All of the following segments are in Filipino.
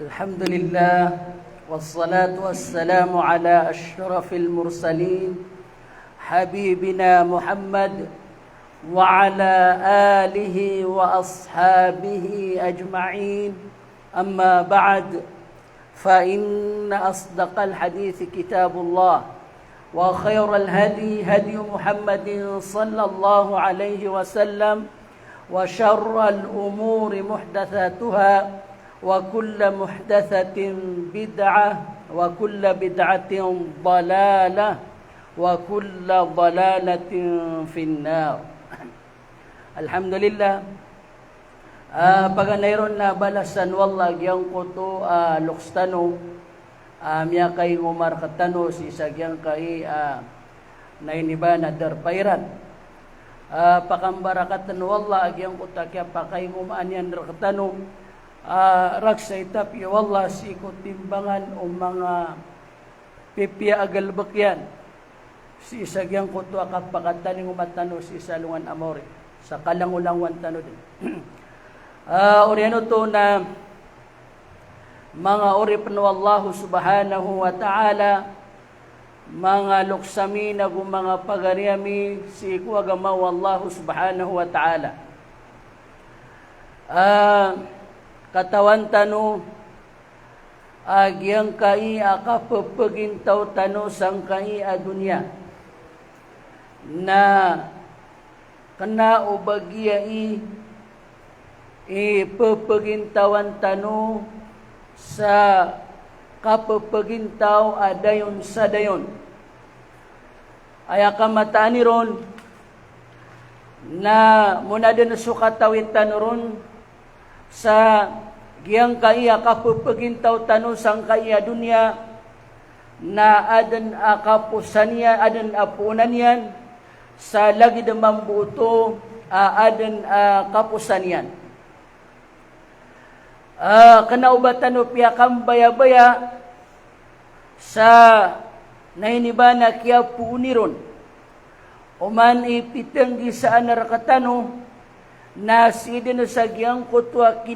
الحمد لله والصلاة والسلام على أشرف المرسلين حبيبنا محمد وعلى آله وأصحابه أجمعين. أما بعد، فإن أصدق الحديث كتاب الله، وخير الهدي هدي محمد صلى الله عليه وسلم، وشر الأمور محدثاتها، وكل محدثة بدعة، وكل بدعة ضلالة، وكل ضلالة في النار. Alhamdulillah, paganayron na balasan wallah gyang kuto lukstano miya kay Umar katano si sagyang kay nainiba na darpairan pakambarakatan wallah gyang kuta kya pakay umaanyan katano raksa itap ya wallah si kutimbangan o mga pipia agalbakyan si sagyang kuto akapakataning umatano si salungan amore sa kalangulangan tano din. Oriano to na mga ori pano Allah subhanahu wa ta'ala, mga luksami na mga pagariami si ikuagamaw Allah subhanahu wa ta'ala. Katawan tano, agyang kai akapapagintaw tano sang kai a dunya, na kana o bagyai ipapagintawan tano sa kapapagintaw adayon sa dayon. Ay akamataan ni ron na muna din sukatawin tano ron sa giyang kaya kapapagintaw tano sang kaya dunya na adan akapusan yan, adan apunan yan sa lagi damang buto adan kapusan yan. Kanaubatan o piyakang baya-baya sa nainiba na kya puuniron uman ipitanggi sa anarakatano na sidin sa giyang kutwa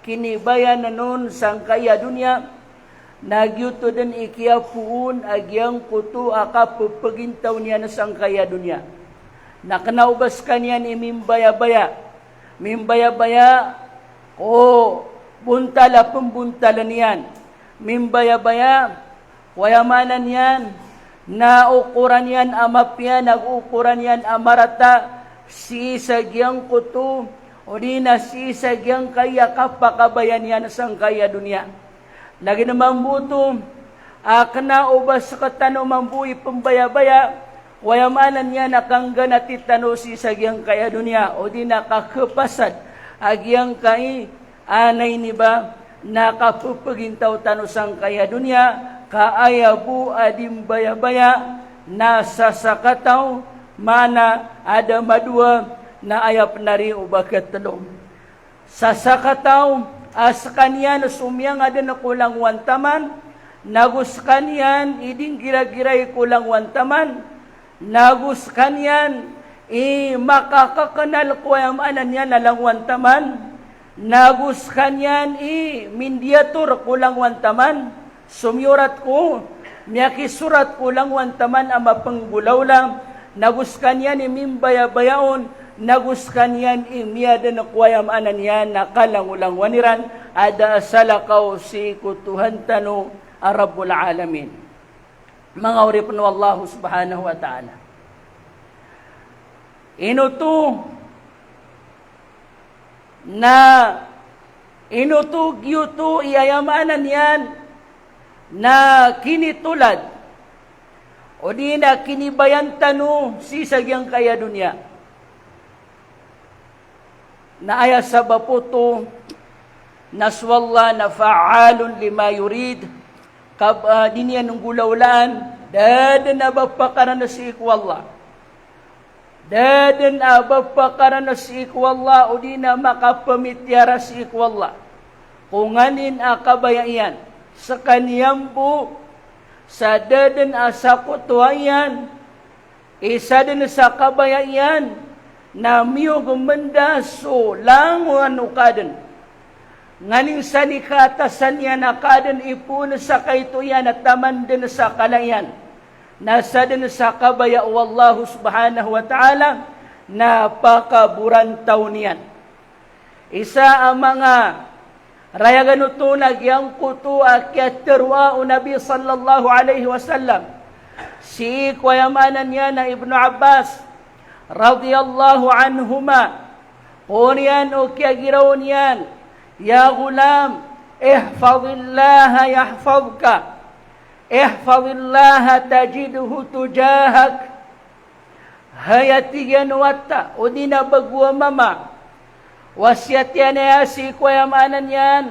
kinibayanan nun sang kaya dunya nagyuto din ikiya puun agyang kutu akapapagintaw niya na sang kaya dunya na kanaubas kanyan imimbaya-baya o buntala pembuntalan yan mimbaya-baya wayamanan yan na ukuran yan amapyan nagukuran yan amarata si sagyang kutu o di na si sagyang kaya kapakabayan yan sang kaya dunya. Lagi naman buto, kana ubas sa katano mambuhi pambaya-baya, wayamanan niya nakanggan at itano si sagyang kaya dunya, o di nakakapasad, agyang kay anay ni ba, nakapupagintaw tano sang kaya dunya, kaayabu adim baya-baya, nasa sakataw, mana ada madua, na ayap nari ubakat talong. Sa sakataw, as kanyan sumyang ada na kulang wantaman, nagus kanyan iding gira-giray kulang wantaman, nagus kanyan makakakanal ko amanan niya nalang wantaman, nagus kanyan mindiatur kulang wantaman, sumyurat ko, miyakisurat kulang wantaman ama panggulaw lang, nagus kanyan mimbaya-bayaon, naguskan yan imiyada na kuwayam anan yan na kalangulang waniran ada salakaw si kutuhan tano Rabbul Alamin. Mga urip no Allah subhanahu wa ta'ala. Inutug yuto iyayamanan yan na kinitulad o di na kinibayan tano si sagyang kaya dunya. Na aya sa baputo naswalla na fa'alun lima yurid diniyan ng gulaulaan dadan abapakaran na si ikwallah dadan abapakaran na si ikwallah o di na makapamityara si ikwallah kunganin akabayan sa kaniyambu sa dadan asakutwayan isa din sa kabayan na miyo gumandaso languan ukaden nganing sa nikatasan niya na kadan ipun sa kaituyan at taman din sa kalayan. Nasa din sa kabaya wallahu subhanahu wa ta'ala napakaburantaw niyan. Isa ang mga rayagan utunag yang kutu akyat terwa o Nabi sallallahu alaihi wasallam. Si kwayamanan niya na Ibnu Abbas radiyallahu anhuma. Kuniyan o kiyagiraw niyan, ya gulam, ihfadillaha yahfadka. Ihfadillaha tajidhu tujahak. Hayatiyan wata, o di na bagwa mama. Wasyat yan si kwayamanan yan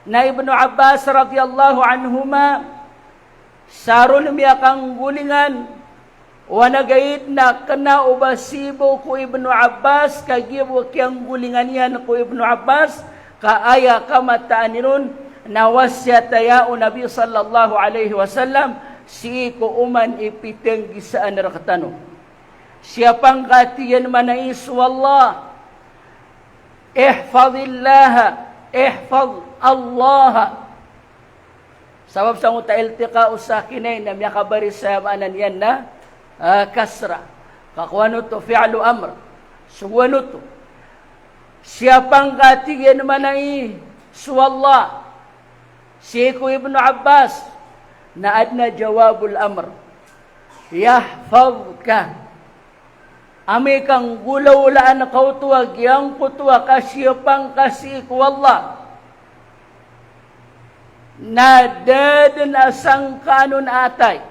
na Ibnu Abbas radiyallahu anhuma. Sarun miyakang gulingan, wanagayit na kana ubasibo ko Ibnu Abbas, kagibo kiyang gulingan yan ko Ibnu Abbas, kaaya kamataan nirun, na wasyataya o Nabi sallallahu alaihi wasallam, si ko uman ipiteng gisaan rakatano. Siya pang katiyan manais, wallah, ihfadillaha, ihfad Allah. Sabab sa muta iltiqa usakinay na miyakabari sa manan yan na kasra. Kakuano to, fi'lu amr. Suwano to. Siya pang katiyan manai, suwallah. Si ko Ibnu Abbas, na adna jawabul amr. Yahfadka. Ami kang gulawlaan kautuwag, yang kutuwa kasyapang kasik wallah. Na dadan asang kanon atay.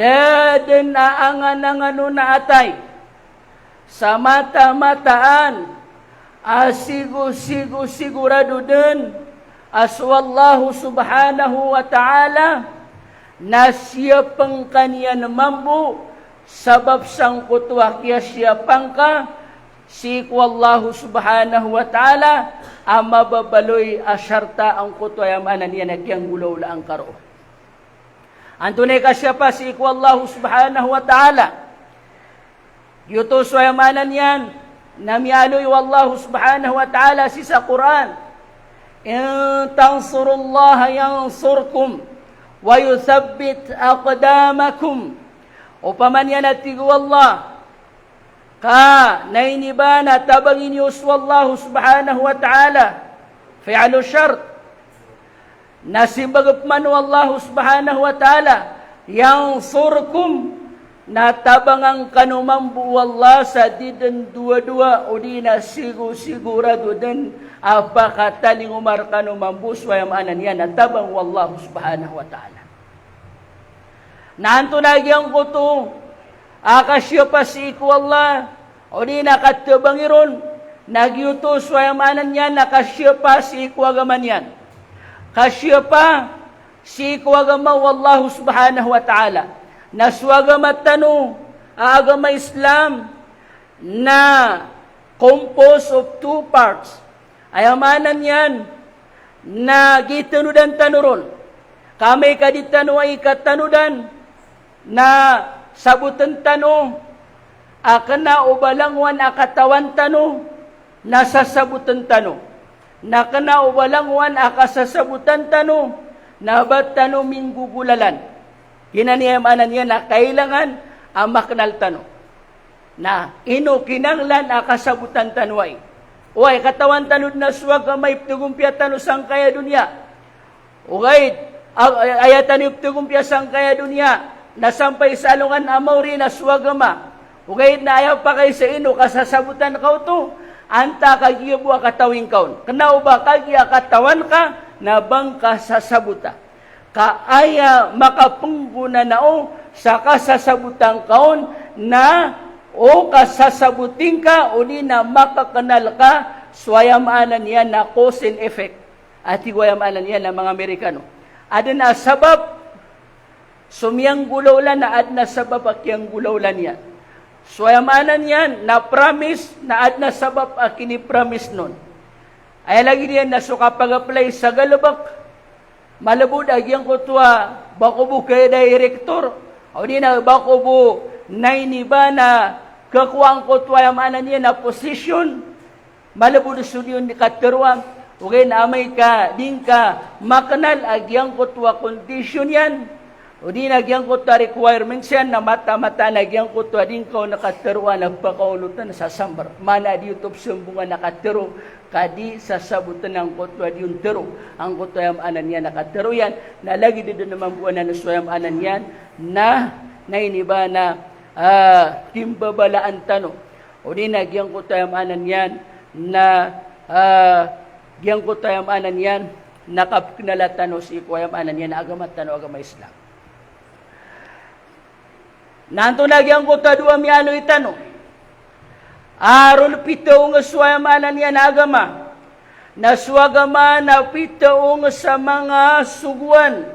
Dadan na angan-anganon na atay. Sa mata-mataan, asigo-sigo sigurado din, aswallahu subhanahu wa ta'ala, na siya pang kanyan mambu, sabab sang kutuwa kya siya pangka, si wallahu subhanahu wa ta'ala, ang mababaloy asyarta ang kutuwa yamanan niya nagyang gulaw la ang karo. Antunay ka siya pa, si wallahu subhanahu wa ta'ala, yutos wa yamanan yan, namiyaloy wallahu subhanahu wa ta'ala si sa Quran, in tansurullaha yansurkum, wa yuthabbit aqdamakum. Upaman yan at tigwallah, ka nainiba na tabangin yus wallahu subhanahu wa ta'ala, fi'alu syart, nasibagap man wallahu subhanahu wa ta'ala, yang surkum, natabangang kanumambu wallah sa didan dua-dua, o di na sigurado din, apakataling umar kanumambu, swayamanan yan, natabang wallahu subhanahu wa ta'ala. Naantunagyan ko to, akasya pa si ikwallah, o di nakatabangiron, nagyutos wayamanan yan, nakasya pa si ikwagaman yan. Kasya pa si ikwagama wallahu subhanahu wa ta'ala. Naswagamat tano, agama Islam, na composed of two parts. Ayamanan yan, na gitanudan tanuron. Kami kaditano ay katanudan, na sabutan tano, akana ubalangwan akatawan tano, nasasabutan tano. Nakana ubalangwan akasasabutan tano, nabat tano minggugulalan. Ginaniyamanan niya na kailangan ang maknal tano. Na ino kinanglan akasabutan tanway. Uy, katawan tanod na swag may ptugumpya tano sang kaya dunya. Uy, ayatan yung ptugumpya sang kaya dunya. Nasampay sa alungan amaw rin na swagama. Ugay na ayaw pa kayo sa ino, kasasabutan ka to, anta kagiyabu akatawing kaon. Kanao ba kagiya katawan ka, nabang kasasabuta. Kaaya makapungguna na o, sa kasasabutan kaon, na o kasasabutin ka, o di na makakanal ka, swayamanan yan na cause and effect. At iwayamanan yan ng mga Amerikano. Ada na sabab, sumiyang gulawlan na ad na sabab akyang gulawlan yan. Swayamanan yan na promise na ad na sabab akini-promise nun. Ay lagi diyan na sukapag-apply sa galabak. Malabud agyang kutwa bako bu kay director. O di na bako bu nainiba na kakuang kutwa yamanan yan na position. Malabud sunyon ni katerwang. okay, na amay ka, din ka, makanal, agyang kutwa condition yan, o di nagyang kutwa requirements yan, na mata-mata, nagyang kutwa din ka, nakataruan, nagpakaulutan sa sambar, mana di YouTube sumbungan nakataro, kadi sasabutan ng kutwa di yung taro, ang kutwa yung anan yan, nakataro yan, nalagi din naman buwan na naswayam anan yan, na iniba na timbabalaan tano, o di nagyang kutwa yung anan yan, na giyang ko tayam anan yan, nakapkinalatano si ikuayam anan yan, agamat tano agama Islam. Nanto nagyang ko tadua miyano itano, aron pitaong aswayam anan yan agama, naswagama na pitaong sa mga suguan,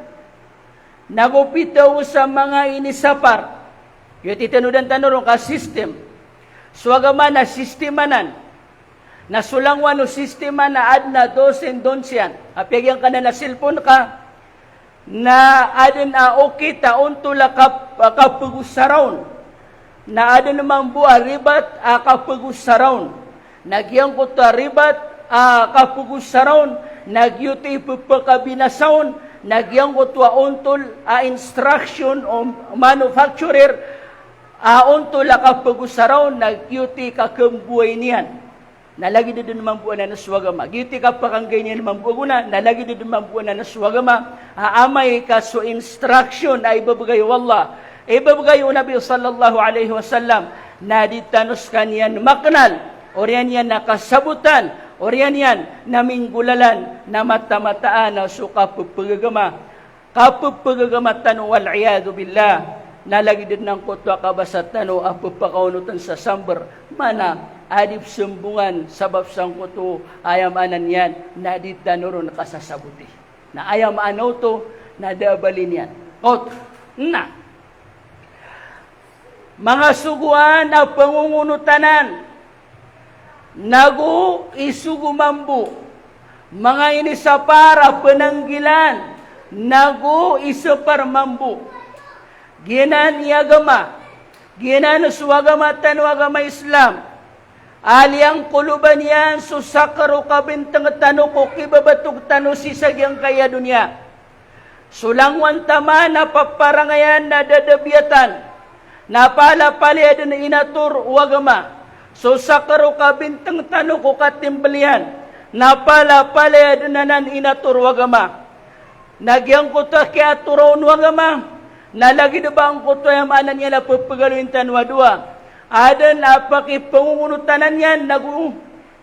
nagupitaong sa mga inisapar, yun itanudan tanong ka system, swagama na sistemanan, na sulangwan o sistema na ad na dosen donsyan. Apigyan ka na cellphone ka, na adin okay taon tula kapagusaraon. Na adin naman buha ribat kapagusaraon. Nagyang ko ta ribat kapagusaraon. Nagyuti pagpakabinasaon. Nagyang ko ta untol instruction o manufacturer. Untol kapagusaraon. Nagyuti kakambuhay niyan. Nalagi din naman buwan na naswagama. Giti ka pa kang ganyan naman buwan na, nalagi din naman buwan na naswagama. Amay ka so instruction ay ibabagay wallah. Ibabagay o Nabi sallallahu alaihi wasallam na ditanos kanyan maknal. Oriyan yan nakasabutan. Oriyan yan naminggulalan na mata-mataan na suka pagpagagama. Kapagpagagama tano wal'iyadu billah. Nalagi din ng kutwa kabasat tano apapakaunutan sa sambar. Mana adip sumbungan sabab sang kuto ayam anan yan na di tanuron kasasabuti na ayam anaw to na dabalin yan kot na mga suguan na pangungunutanan nagu isugumambu mga inisapara penanggilan nagu isaparmambu ginan iagama ginan suagama tanwagama Islam aliang kuluban yan, susakaro kabintang tano ko, kibabatog tano sisagyang kaya dunya. Sulangwan tama na paparangayan na dadabyatan, napala-pali na inatur wagama. Susakaro kabintang tano ko katimbalian, napala-pali na nan inatur wagama. Nagyang ko ta kaya turon wagama, nalagi na ba ang kuto yung anan niya na papagaluin tanwa dua. Adan pangungunutanan yan,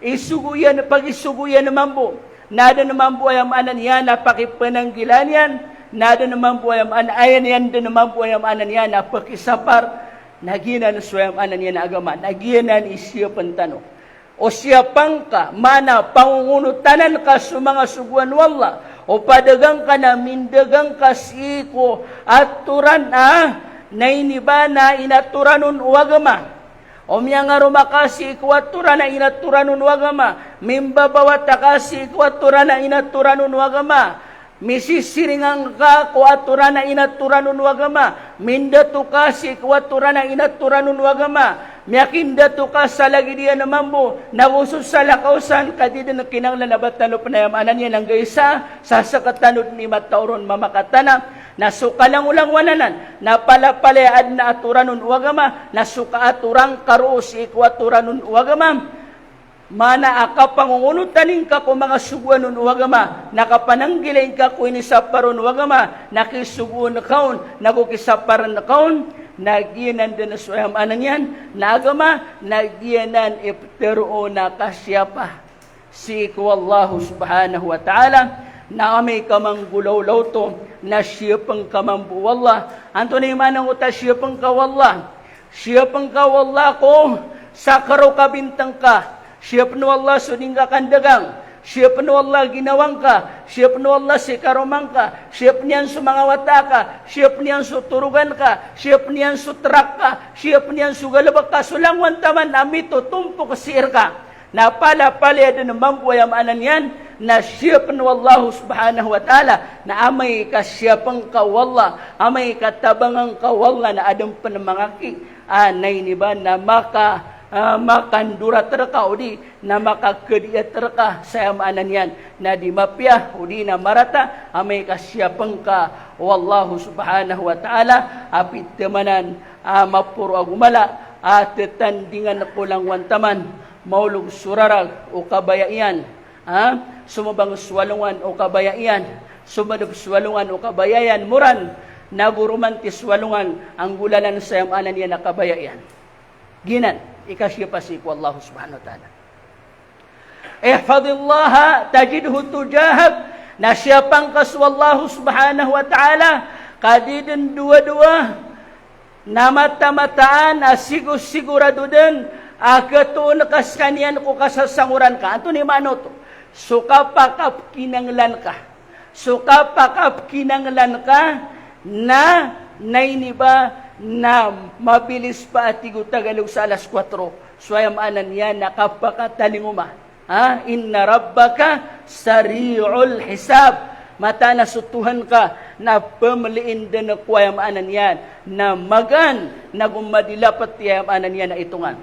isuguyan, pag-isuguyan naman po. Nada naman po ay amanan yan, napakipananggilan yan. Nada naman po ay amanan, ayan yan din naman po ay amanan yan, napakisapar. Naginan swayam anan yan agama, naginan isiyapan tano. O siyapang ka, mana pangungunutanan ka sa mga suguan wala. O padagang ka na, mindagang ka siko, at turan na iniba na inaturanon wagama. O miya nga rumakasi ikwatura na inaturanon wagama. Mimbabawat takasi ikwatura na inaturanon wagama. Misisiringang ka kwatura na inaturanon wagama. Mindatu kasi ikwatura na inaturanon wagama. Miyakindatu ka sa lagi diya naman mo. Nagusos sa lakausan kadida na kinanglan na batano panayamanan niya ng gaysa. Sasakatanod ni matauron mamakatana. Nasuka lang ulang wananan, napalapalead na aturanon wagama, nasuka aturang karuos ikwaturanon wagama, mana akapangungunutanin ka kung mga suguanon wagama, nakapananggilain ka kung inisaparon wagama, nakisuguan na kaon, nagukisaparan na kaon, nagiyanan din na suyam anan yan, nagama, nagiyanan iptero na kasyapa, si Allahu subhanahu wa ta'ala, na may kamanggulaw to, na siyapang kamambu wallah. Anto na imanang uta siyapang kawallah. Siyapang kawallah ko, sakaro ka bintang ka. Siyap na wallah suning ka kandagang. Siyap na wallah ginawang ka. Siyap na wallah sikarumang ka. Siyap niyan sumangawata ka. Siyap niyan suturugan ka. Siyap niyan sutrak ka. Siyap niyan sugalabak ka. Sulangwan taman amito tumpo kasir ka. Napala-pala din naman po ay amanan yan, na siyapan wallahu subhanahu wa ta'ala, na amay kasyapang kawalla, amay katabangang kawalla na adam panamangaki, anay ni ba na maka makandura terka udi na makakedia terka saya maanan yan na di mapya udi na marata amay kasyapang ka wallahu subhanahu wa ta'ala apit temanan mapuro agumala at tandingan ko lang wantaman maulog surarag o kabayaian sumabang swalungan o kabayaian sumadab swalungan o kabayayan muran nagurumantis swalungan ang gulanan sa yamanan yan na kabayaian ginan ikasya pasik wallahu subhanahu wa ta'ala ihfadillaha tajidhu tujahak na siyapang kas wallahu subhanahu wa ta'ala kadidin dua-dua na mata-mataan asigus-sigurado din akatuon kas kanian ko kasasanguran ka anto ni mano to suka pakap kinanglan ka suka pakap kinanglan ka na nainiba na mabilis pa at tagalog sa alas 4 swayamanan yan nakapakatalinguma inna rabbaka sari'ul hisab mata na sutuhan ka na pamaliin din na kwayamanan yan na magan nagumadilapat yamanan yan na itungan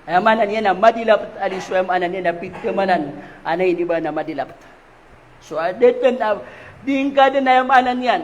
ayamanan yan na madilapat alis swayamanan yan na pitamanan anay di ba na madilapat so adetan din ka din na yamanan yan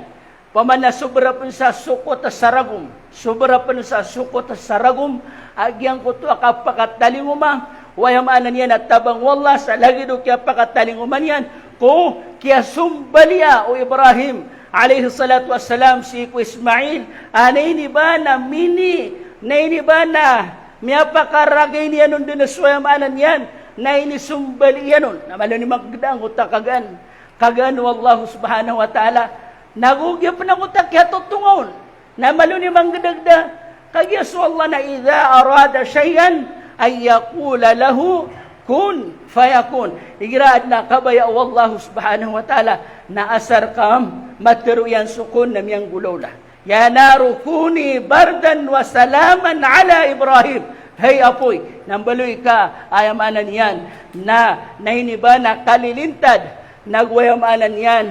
pamana sobra pun sa sukot sa saragum sobra pun sa sukot sa saragum agyang ko to akapakatalinguma wayamanan yan at tabang wallah sa lagi do kaya pakatalinguman yan ko kaya sumbaliya o Ibrahim alayhi salatu wassalam si ko Ismail anay ni ba na mini nay ni ba na miapakaragay niya nun din na swayamanan yan na inisumbaliya nun na malo ni magdang utakagan kagan wallahu subhanahu wa ta'ala nagugya pa na utak kaya tutungon na malo ni magdagda kaya Allah na idha arada shay'an ay yakula lahu kun fayakun igiraad na kabaya wallahu subhanahu wa ta'ala na asar kam matiruyan sukun na miyang gulawla ya naru kuni bardan wa salaman ala Ibrahim hey apoy nambaloy ka ayamanan yan na nainiba na kalilintad nagwayamanan yan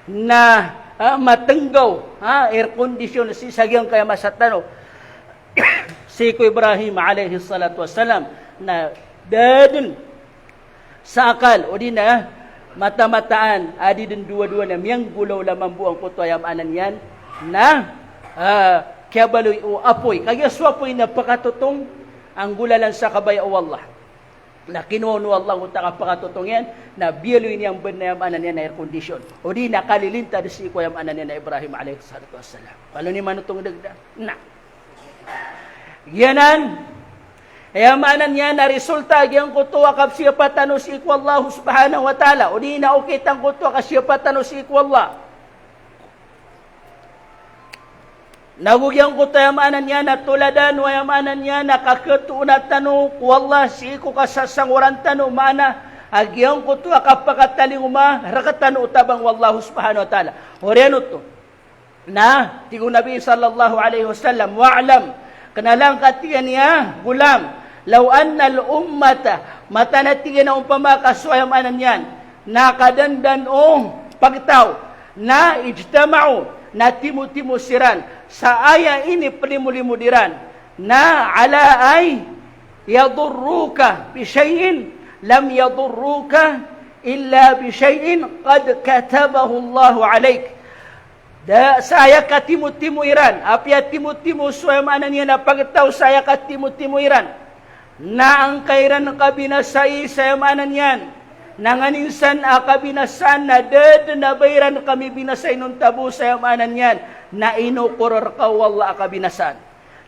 na matenggaw air condition si sagyang kaya masatano si ko Ibrahim alayhi salatu wassalam na dadun sa akal o di na mata-mataan adi din dua-dua na miyang gulaw lamang buang puto ayamanan yan na kaya baloy o apoy kaya swapoy na pakatutong ang gulalan sa kabay o Allah na kinuno Allah utaka pakatutong yan na biyaloy niyang benayamanan yan na air condition o di nakalilinta di si ko ayamanan yan na Ibrahim alayhi salatu wassalam palo ni manutong dagda na yanan ayamanan yan na resulta yang kutuwa kap siya patano si ikwa Allah subhanahu wa ta'ala o di na ukitang kutuwa ka siya patano si ikwa Allah nagugyang kutayamanan niya na tuladan wayamanan niya na kakatuunat tano kuwallah si ko kasasanguran tano mana agyang kutuwa kapakatalinguma rakatano utabang wallahu subhanahu wa ta'ala oriano to na tigo Nabi sallallahu alaihi wasallam wa'alam kanalang katiyan niya gulam law anna al-ummata matanatigan na umpama kaswayamanan yan nakadandan o pagtaw na ijtama'u na timu-timu siran sa aya ini pelimulimudiran na ala ay yadurruka bi syai'in lam yadurruka illa bi syai'in qad katabahu Allahu alaik da saya ka timu-timu iran apya timu-timu swayamanan niya na pagtaw saya ka timu-timu iran na ang kairan kabinasai sayamanan yan nanganinsan akabinasan na ded na bayran kami binasay nung tabu sayamanan yan na inukuror ka wala akabinasan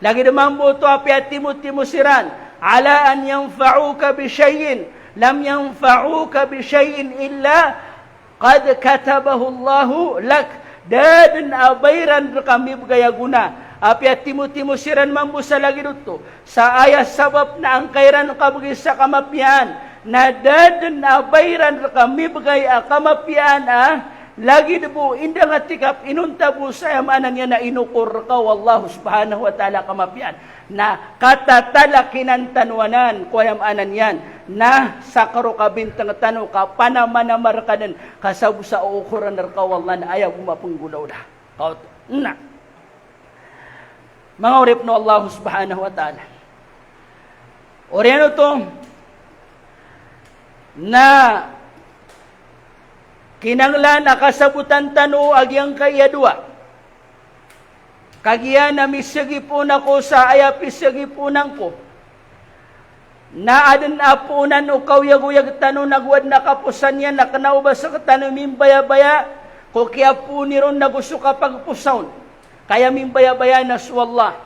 lagi naman buto apya timu-timu siran ala an yanfa'uka bi syai'in lam yanfa'uka bi syai'in illa qad katabahu Allahu lak dan abayran kami gaya guna apya timu-timu siran mambu sa lagi dito sa ayat sabab na ang kairan kabagi sa kamapian na dadan abayran kami gaya kamapian lagi debu indah ngatikap inuntabu sa yamanan niya na inukur ka wallahu subhanahu wa ta'ala kamapian na katatalakinan tanwanan ko yamanan yan na sakaro ka bintang tanu ka panamanamar ka din kasabu sa ukuran ka wallah na ayaw gumapunggulaw na na mga urip no Allah subhanahu wa ta'ala O rin to, na kinanglan nakasabutan tano agyang kayadwa. Kagiyan na misagipon ako sa ayapisagipunan ko. Naadan apunan o kawyag-uyag tano nagwad na kapusan yan, nakanaw ba sa katano mimbaya-baya, ko kaya po niron na gusto kapag pusawn. Kaya mimbaya-baya na suwallah,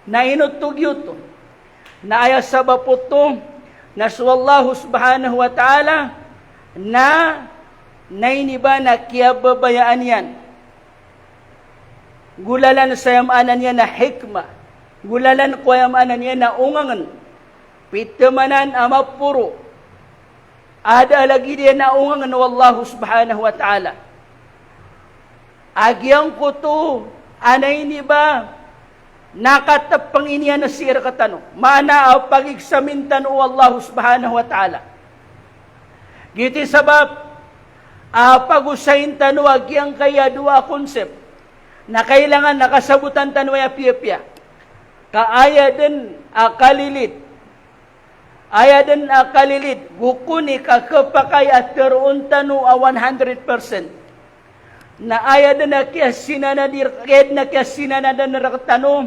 na inutugyuto, na aya sa baputo, na suwallahu subhanahu wa ta'ala, na nainiba na kiyababayaan yan. Gulalan sa yamanan niya na hikma. Gulalan ko yamanan niya na ungangan. Pitamanan amapuro. Ada lagi dia na ungangan wallahu subhanahu wa ta'ala. Agyang ko to, anay ni ba, nakatapang iniya na sira katano. Mana ang pag-examine tano wallahu subhanahu wa ta'ala. Giti sabab, pag-usayin tano agyang kaya dua konsep. Na kailangan nakasabutan tanwaya piya-piya. Kaaya din akalilit. Aya din akalilit. Gukuni kakapakay at teroon tanu 100%. Na aya din na kaya sinanadir, kaya na kaya sinanadan na rakatano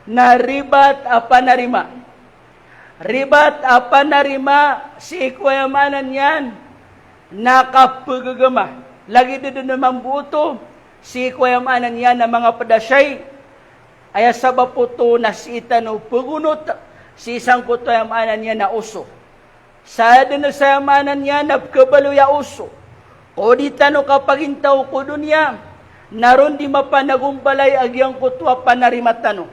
na ribat apanarima. Ribat apanarima si ikwayamanan yan nakapagagama. Lagi din naman buto si kuyamanan niya na mga padasyay ay sa baputo na si itano pagunot si isang kutayamanan niya na uso. Sa din na sa yamanan niya na kabaluya uso. O di tano kapag intaw ko dunya, naron di mapanagumbalay agyang kutwa panarimatano.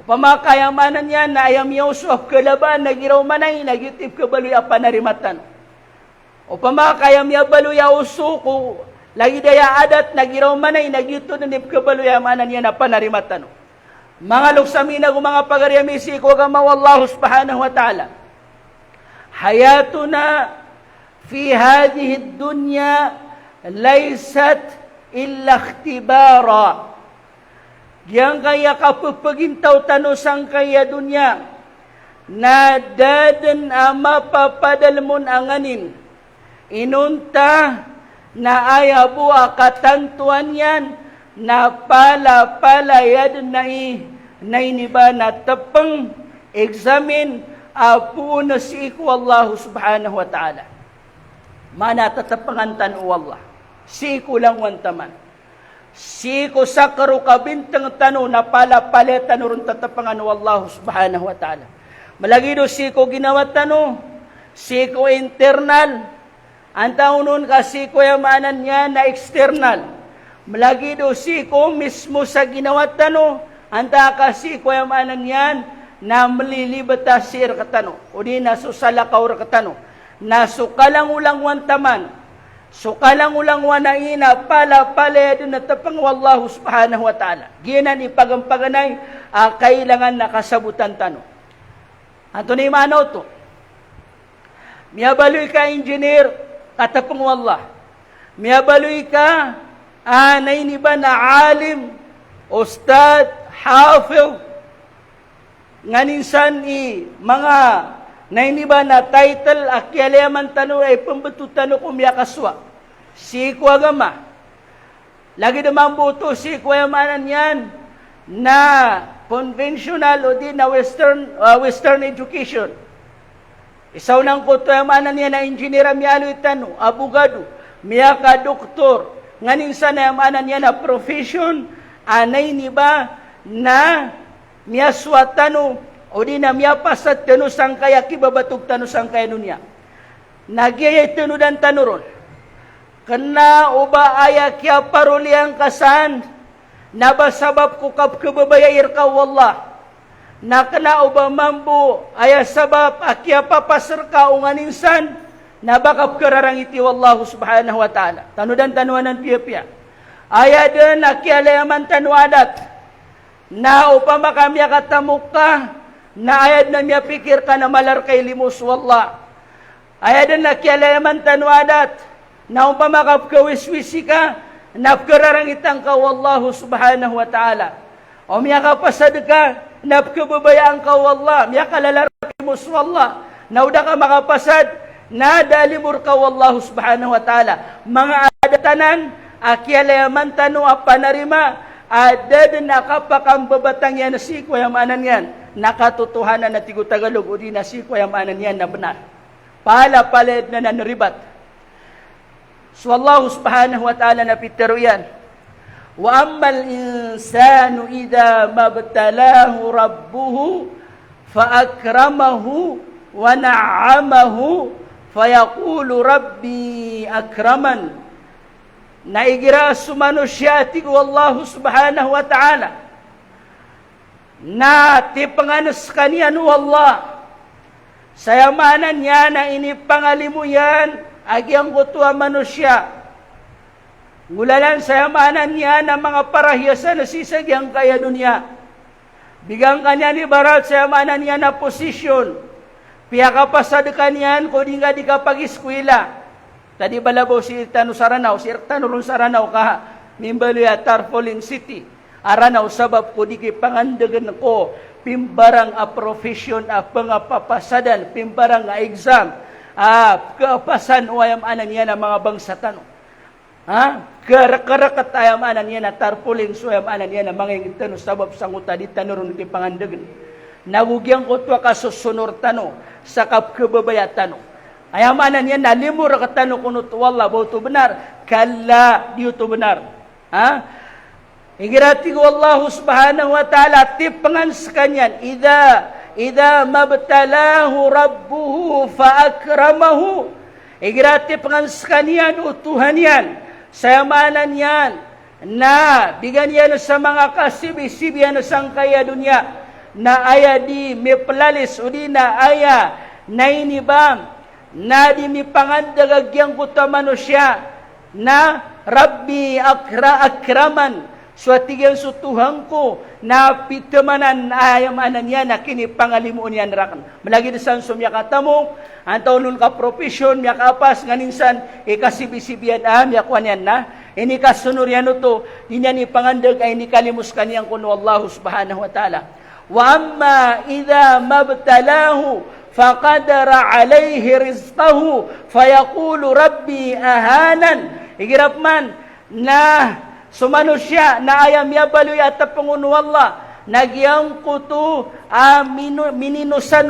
Pamakayamanan niya na ayam uso kalaban nagiraw manay nagitip kabaluya panarimatano. O pamakayam ya baluya uso ko lagi daya adat, nagiraw manay, nagyuto na nipkabaluyamanan niya na panarimatano. Mga luksamina kung mga pagaryamisi ko kama wallahu subhanahu wa ta'ala. Hayatuna fi hadihi dunya laysat illa ikhtibara. Yang kaya kapapagintaw tano sang kaya dunya na dadan ama papadalmon anganin. Inunta na ayabu akatantuan yan na pala-palayad na iniba na tapang examine apu na si iku Allah subhanahu wa ta'ala. Mana tatapangan tanu Allah. Si iku lang wantaman. Si iku sakaru kabintang tanu na pala-palayad tanu rin tatapangan Allah subhanahu wa ta'ala. Malagido si iku ginawa tanu. Si iku internal. Ang taunon kasi kuyamanan niya na external. Malagi do si ko mismo sa ginawa tano. Anta kasi kuyamanan niyan na malilibata sir katano. O di nasusalakaw katano. Nasukalang ulang wantaman. Sukalang ulang wanaina pala na tapang wallahu subhanahu wa ta'ala. Ginan ipagampaganay kailangan nakasabutan tano. Anto ni mano to. Miyabaloy ka engineer. Katapang wallah. Miyabaloy ka, nainiba na alim, ustad, hafil, nganinsan mga nainiba na title, akyalayaman tano ay pambatutan ko miyakaswa. Si Kuagama. Lagi naman buto si Kuagamanan yan na conventional o di na western education. Isaw nang kutayamanan niya na engineer miyalo itano, abogado, miya ka doktor, nganin sa nayamanan niya na profession, anay ni ba na miya swatano, o di na miya pasat tano sang kaya kibabatog tano sang kaya niya. Nagyayay tano dan tanuron. Kana uba aya kya paruliang kasan, nabasabab ko kap kababayayir ka wallah. Na kana uba mambu aya sabab akya papasar ka unganinsan na bakap kararangiti wallahu subhanahu wa ta'ala. Tanudan tanuanan piya-piya. Aya din akya layaman tanuadat na upama kami katamuk ka na ayad na miya pikir ka na malar kay limus wallah. Aya din akya layaman tanuadat na upama kapkawiswisi ka na kararangitang ka wallahu subhanahu wa ta'ala. O miya kapasad ka napkababayaan ka wallah, miya kalalar mo wallah. Nauda ka makapasad, nadalimur ka wallahu subhanahu wa ta'ala. Mga adatanan, akialayaman tano panarima, ada din nakapakang babatang yan na siko yamanan yan. Nakatutuhanan na tigo Tagalog, o di na siko yamanan yan na benar. Pala-palad na nanuribat. So Allah subhanahu wa ta'ala na pitero yan. Wa ammal insanu idha mabtalahu rabbuhu fa akramahu wa na'amahu fayaqulu rabbi akraman. Naigira sumanusya tigo Allah subhanahu wa ta'ala. Na tipanganas kaniyan wallah. Sayamanan niya na inipangalimu yan, agyang kutuwa manusya. Ngulalan sayamanan niya na mga parahyasan na sisagyang kaya dunya. Bigang kanya ni barat sayamanan niya na posisyon. Piyakapasad kanyan kung di nga di ka pag-iskwila. Tadi balabaw si Irtano Saranaw, si Irtano ron Saranaw ka, mimbaluya Tarpaulin City. Aranaw sabab ko di kay pangandagan ko, pimbarang a profession a pangapapasadan, pimbarang a exam, kapasan o ayam anan niya na mga bangsatano. Karakarakat ayam anan niya na Tarpaulin, so ayam anan niya na mga ingitano sabab sanguta di tanurun kay pangandagan. Nagugyang ko tuwa kasusunor tano, sa kapkababayatano. Ayamanan niya nalimur katano kunut wallah bautu benar kalla diu tu benar. Ingirati ko Allah subhanahu wa ta'ala tipangan sekanyan idza mabtalahu rabbuhu fa akramahu. Ingirati pangan sekanyan utuhan yan sayamanan yan na bigan yan sa mga kasibisibian sang kaya dunia na aya di mepelalis udi na aya na inibam na di mi pangandagagyang kuta manusya na Rabbi akraman suatigyan sutuhang ko na pitamanan ayam anan yan na kinipangalimuon yan rakan. Malagi desan sumyaka tamo antaw nun ka profesyon miyakapas nganinsan ikasibisibian miyakwan yan na ini kasunur yan to dinyan ipangandag ay nikalimus kaniyang kuno Allah subhanahu wa ta'ala. Wa amma idha mabtalahu faqadara alayhi rizqahu fayaqulu rabbi ahanan. Igirap man na sumanusya na ayam yabaluy at panguno Allah nagyang kutu mininusan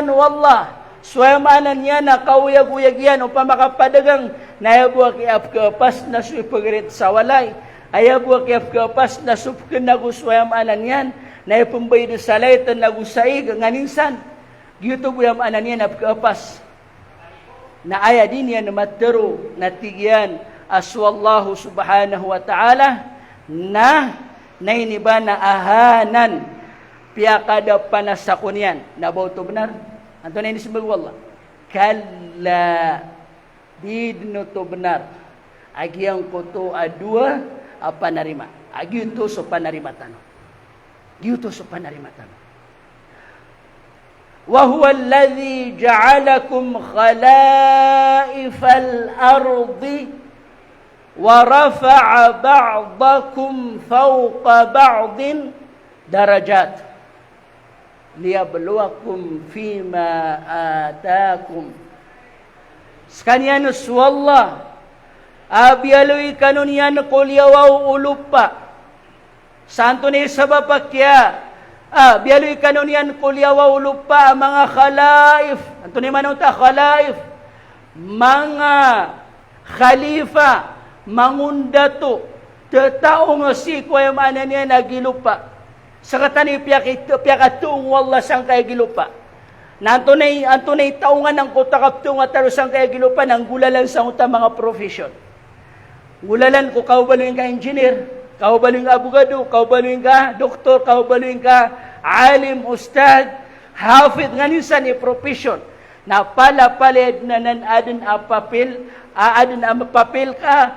wallah swayamanan niya na kauyag-uyag yan upang makapadagang nayabuak iapkapas na suipagrit sa walay ayabuak iapkapas na supkin na guswayamanan yan na ipumbay do salaytan nagusaig nganinsan gito buyam anan yan apkapas na aya din yan matero natigyan aswallahu subhanahu wa ta'ala na nainiba na ahanan piyakada panasakon yan nabauto benar anto na ini sebag wallah kalla didno to benar agyang koto adua apa narima agyunto so panarima tanong diutus panarimatan. Wa huwa alladhi ja'alakum khalaifal ardi wa rafa'a ba'dakum fawqa ba'din darajat liyabluwakum fima atakum. Sekanianus wallah abiyaloy kanunian kulyawaw ulupa santo ni sabapakya bialoy kanunian kulyawa ulupa mga khalaif anto ni manunta khalaif mga khalifa mangundato tatao nga si kuya manan niya nagilupa sa katani piyakatong wallah sang kay gilupa na anto nay taungan ng kutakaptong at tarusang kay gilupa nang gulalan sa uta mga profession gulalan ko kaubaluin ka engineer kaubaluin ka abogado, kaubaluin ka doktor, kaubaluin ka alim, ustad, hafid, nganinsan profession na palapalid na nanadun apapil, aadun mapapil ka,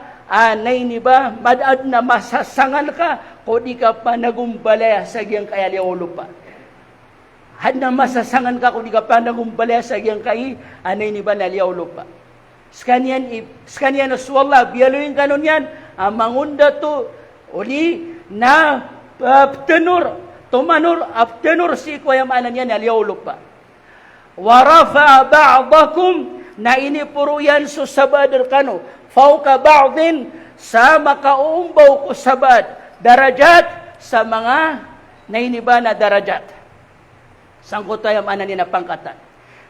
nay ba, madad na masasangan ka, kung di ka pa nagumbalaya sa giyang kaya liyaw pa. Had na masasangan ka, kung di ka pa nagumbalaya sa giyang kaya, anay ni ba na liyaw pa. Skanian aswallah, biyaluin ka nun yan, ang mangunda to, uli na tenur tumanur abtenur si ko yamanan yan aliyaw lupa. Warafa ba'dakum na inipuro yan so sabadar kano. Fauka ba'din sa makaumbaw ko sabad. Darajat sa mga nainiba na darajat. Sangko tayo yamanan yan na pangkatan.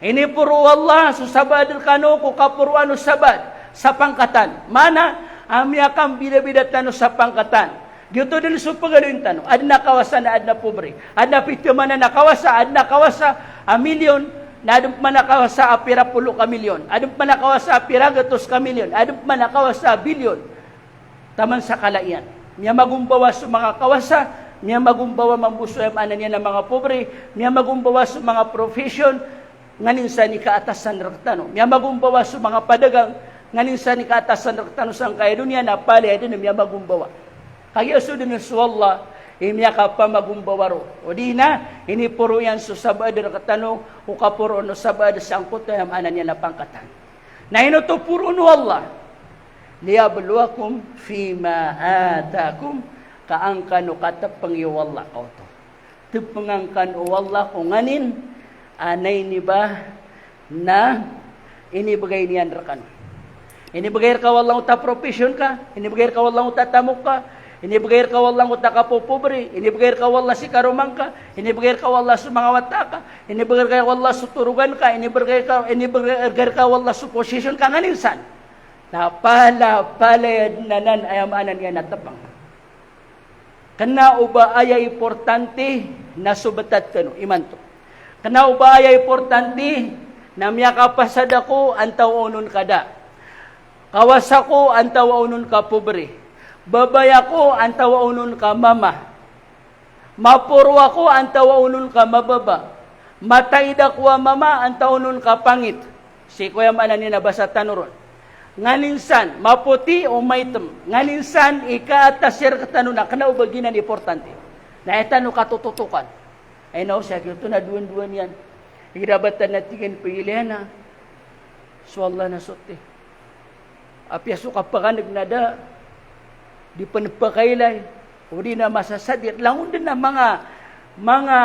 Inipuro Allah so sabadar kano ko kapuruan o sabad sa pangkatan. Mana amya kang bida-bida tano sa pangkatan. Dito din sa pagaluin tano. Adna kawasa na adna pobre. Adna pityaman na nakawasa. Adna kawasa a milyon. Na adun pa nakawasa a pirapulo ka milyon. Adun pa nakawasa a piragatos ka milyon. Adun pa nakawasa a bilyon. Taman sa kalaian. Miya magumbawa sa mga kawasa. Miya magumbawa mambuso yung anan niya ng mga pobre. Miya magumbawa sa mga profession. Nganinsan ni kaatasan raktano. Miya magumbawa sa mga padagang. Nganinsan ni kaatasan raktano sang kaya dunia na pali ay dun miya magumbawa. Kaya so din sa Allah, imya ka pa magumbawaro. O di na, inipuro yan so sabad na katano, o kapuro no sabad sa angkot na yamanan niya na pangkatan. Na inutupuro no Allah, liyabluwakum fima atakum, kaangkan o katapang iwalla ko to. Tupangangkan o Allah kung nganin, anay ni ba na inibigay niyan rakan. Inibigay ka walang uta profession ka, inibigay ka walang uta tamok ka, inibigay ka walang uta ka po pobre, inibigay ka walang si karumang ka, inibigay ka walang sa mga wata ka, inibigay ka walang sa turugan ka, inibigay ka walang sa posisyon ka nganinsan. Napala-palayad nanan ayamanan nga natapang. Kana uba ay importante na subatat kano, imanto. Kana uba ay importante na miyakapasad ako ang tawunon kada. Kawasa ko ang tawunon ka pobre. Babaya ko ang tawaunon ka mama. Mapurwa ko ang tawaunon ka mababa. Mataida ko mama ang tawaunon ka pangit. Si kuya manan ni nabasa tanuron. Nganinsan, maputi o maitem. Nganinsan, ika-atasir katanuna. Kana ubaginan importante. Na etano katututukan. Ay no, siya kito na duwan-duwan yan. Hirabatan natin pilihan na. So Allah na sote. Apyaso kapag nagnada. Di pa nagpakailay, o di na masasadir. Langon din na mga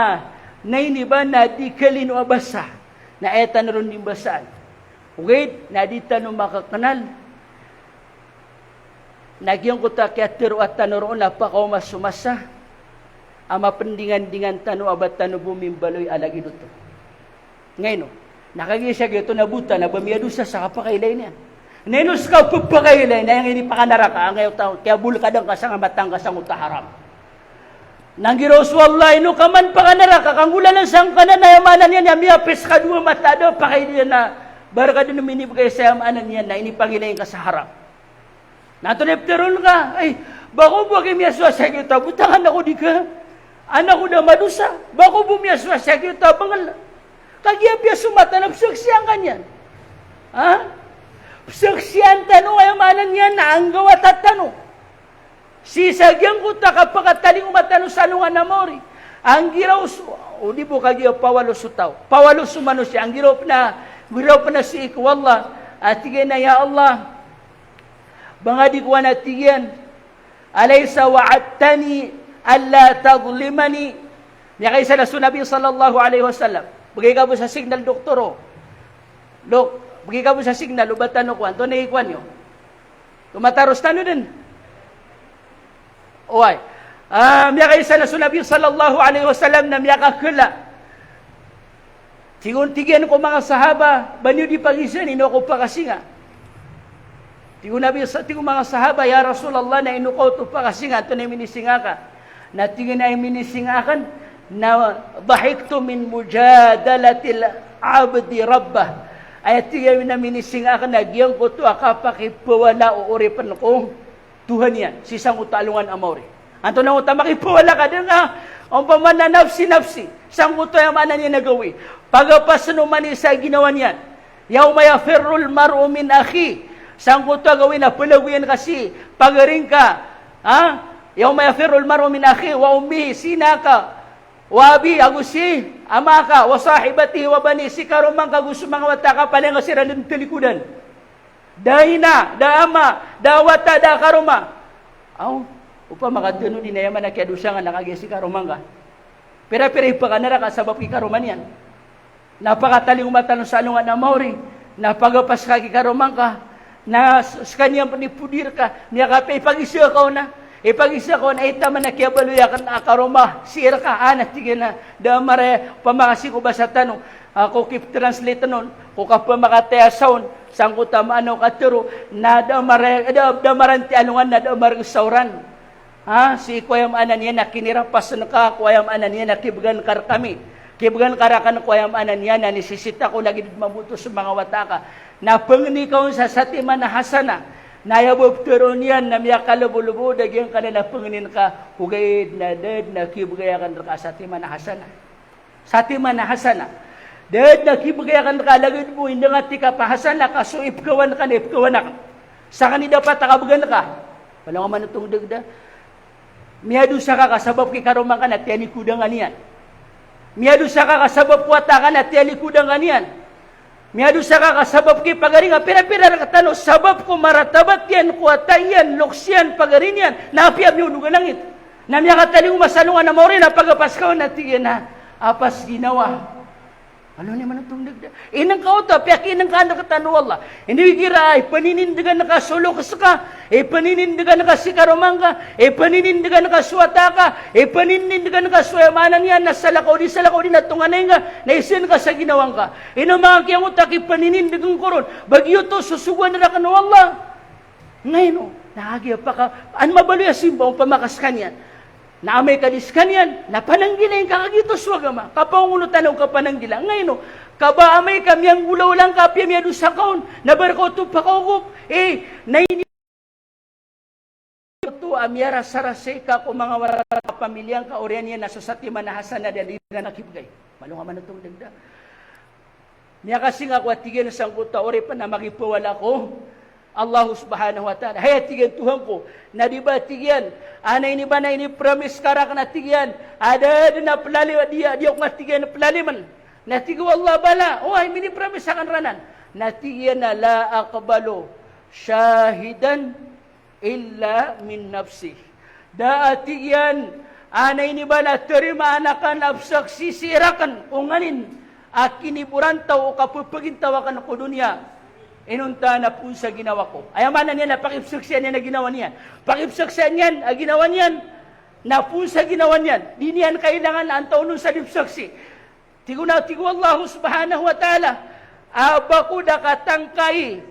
nainiba na di kalino abasa, na etan ron din basaan. Okay, na di tanong makakanal. Nagyang ko ta kaya tiro at tanong na pa kao masumasa, ama pendingan-dingan tanong abat tanong bumimbaloy alagi dito. Ngayon, nakagisya gito na buta, na bamiyadusa sa kapakailay niya. Nenos ka pagpakailay na yung inipakanaraka ang ngayon taon. Kaya bulkadang ka sa matang ka sa mutaharam. Nanggiros wallahi no kaman pakanaraka. Kang ulan ng sangkanan na yamanan yan. Yamiyapis ka dua matado. Pakay niya na baraka din minibigay sa yamanan yan na inipangilayin ka sa harap. Natunipteron ka. Ay, bako buwag imiyaswa sa kita. Butangan ako di ka. Anak ko na madusa. Bako bumiyaswa sa kita. Bangal. Kagiyapya sumatanap saksiyang kanyan. Ha? Saksiyan tanong ay manan niya na ang gawat at tanong. Sisagyan ko ta kapagataling umatanong sa lungan na mori. Ang giraw, o di po kagiyaw pawalo sutaw. Pawalo sumano siya. Ang giraw pa na si ikwallah. At tigyan na ya Allah. Banga di ko na tigyan. Alaysa wa'attani alla tadlimani. Niya kayo sa Nabi sallallahu alaihi wasallam. Bagay ka po sa signal doktoro. Dok, bagi ka mo sa signal, ubatan no kwan, to na ikwan nyo. Tumataros tano din. Uway. Miya kayo sa Nabi sallallahu alaihi wasallam na miya kakula. Tigun-tigyan ko mga sahaba, banyo di pagisan, ino ko pa kasi nga. Tigun mga sahaba, ya Rasulallah, na ino ko to pa kasi nga, ito na minisinga ka. Na tigin na minisingakan, na dahikto min mujadalatil abdi rabbah. Ay tiyaw na minising akan nagyang ko to akapakipawala o uripan ko Tuhan yan, sisang utalungan amore. Anto na uta makipawala ka din nga, ang pamana nafsi, sang uto yung mana niya nagawi. Pagapas naman sa ginawa niyan, yaw maya ferrul mar'u min akhi, sang uto gawin na palawian kasi, pagaring ka, ha? Yaw maya ferrul mar'u min akhi, wa ummihi, sinaka, wabi, agusi, amaka, wasahibati, wabani, si karumang kagusto mga wata ka pala nga sira ng talikudan. Dahina, da ama, da wata, da karuma. Aw, upa makatuno din na yaman na kaya dosa nga nakagaya si karumang ka. Pira-pira pa ka na kasabab kikaruman yan. Napakataling umatanong sa alungan na Maori, napagapas ka kikaruman ka, na sa kanyang panipudir ka, niya ka, ipag-isya ka na, ipag-isya ko na itaman na kiyabaluya ka na akaroma, sira ka, tigil na, damare, pamakasi ko ba sa tanong, ako keep translate nun, kung ka pa makataya sound, sang ko tamaano katuro, na damaranti alungan na damar sauran. Si Kuwayam anan yan, nakinirapas na ka, Kuwayam anan yan, nakibagan kar kami. Kibagan karakan Kuwayam anan yan, na nisisita ko lagi mabuto sa mga wataka. Na pangnikaw sa satima na hasana, nayabob turon yan, na miya kalubulubo, dagyan ka na panginin ka, hugayid na dad, na kibagayakan ka sa satima na hasana. Satima na hasana. Dad, na kibagayakan ka, lagid mo, hindi nga tika pa hasana ka, so ipkawan ka na, ipkawan ka. Sa kanina pa, takabagan ka. Walang man itong dagda. Miyado sa ka, kasabab kikaruman ka na, tiyani kudang aniyan. Miyado sa ka, kasabab kuwata ka na, tiyani kudang aniyan. Miyado sa ka, kasabab ki pagaringa, pira-pira na katano, sabab ko maratabat yan, kuwata yan, loksyan, pagarin yan, napiab niyo lugan langit. Na miya kataling masalungan na Maori, na pagapaskaw na tiyan na, apas ginawa. Ano naman itong nagda? Inang kauta, piyak inang ka nakatano Allah. Hindi kira ay paninindigan na kasulok ka, paninindigan na kasikaroman ka, paninindigan na kaswata ka, paninindigan na kaswayamanan yan, na salakaw di na tunganay ka, na isin ka sa ginawang ka. Mga kiyang utak, paninindigan ko ron, bagyo to, susuguan na nakano Allah. Ngayon, nahagya pa ka, an mabaluya simba, ang pamakas kanyan. Na amay kadiskan yan, na pananggilayin ka kagito swagama, kapangunutan ang kapananggila. Ngayon, kaba amay kami ang ulaw lang kapya miya doon sa kaon, na barko ito pakaukup, naini ito amyara sarase ka kung mga wala pamilyang kaorian yan, nasa satiman na hasan na dali na nakibgay. Malunga man itong dagda. Niya kasi nga kwa tigil na sangkuta, ori pa na makipawala ko, Allah subhanahu wa ta'ala. Haya tigyan Tuhan ko. Na diba tigyan? Ana ini ba na ini promise karak na tigyan? Ada na pelali dia ko nga tigyan na pelaliman. Na tigyan Allah bala. Ay mini promise akan ranan. Na tigyan na la aqbalu syahidan illa min nafsi. Da tigyan. Ana ini ba na terima anakan absaksi sirakan. Unganin. Akiniburan tao kapupagintawakan ko dunia. Inunta na po sa ginawa ko. Ayamanan niya na pakipsaksyan niya na ginawa niyan. Pakipsaksyan niyan, ginawa niyan. Na po sa ginawa niyan. Di niyan kailangan ang taon sa dipsaksi. Tigo Allah subhanahu wa ta'ala. Aba ko nakatangkay.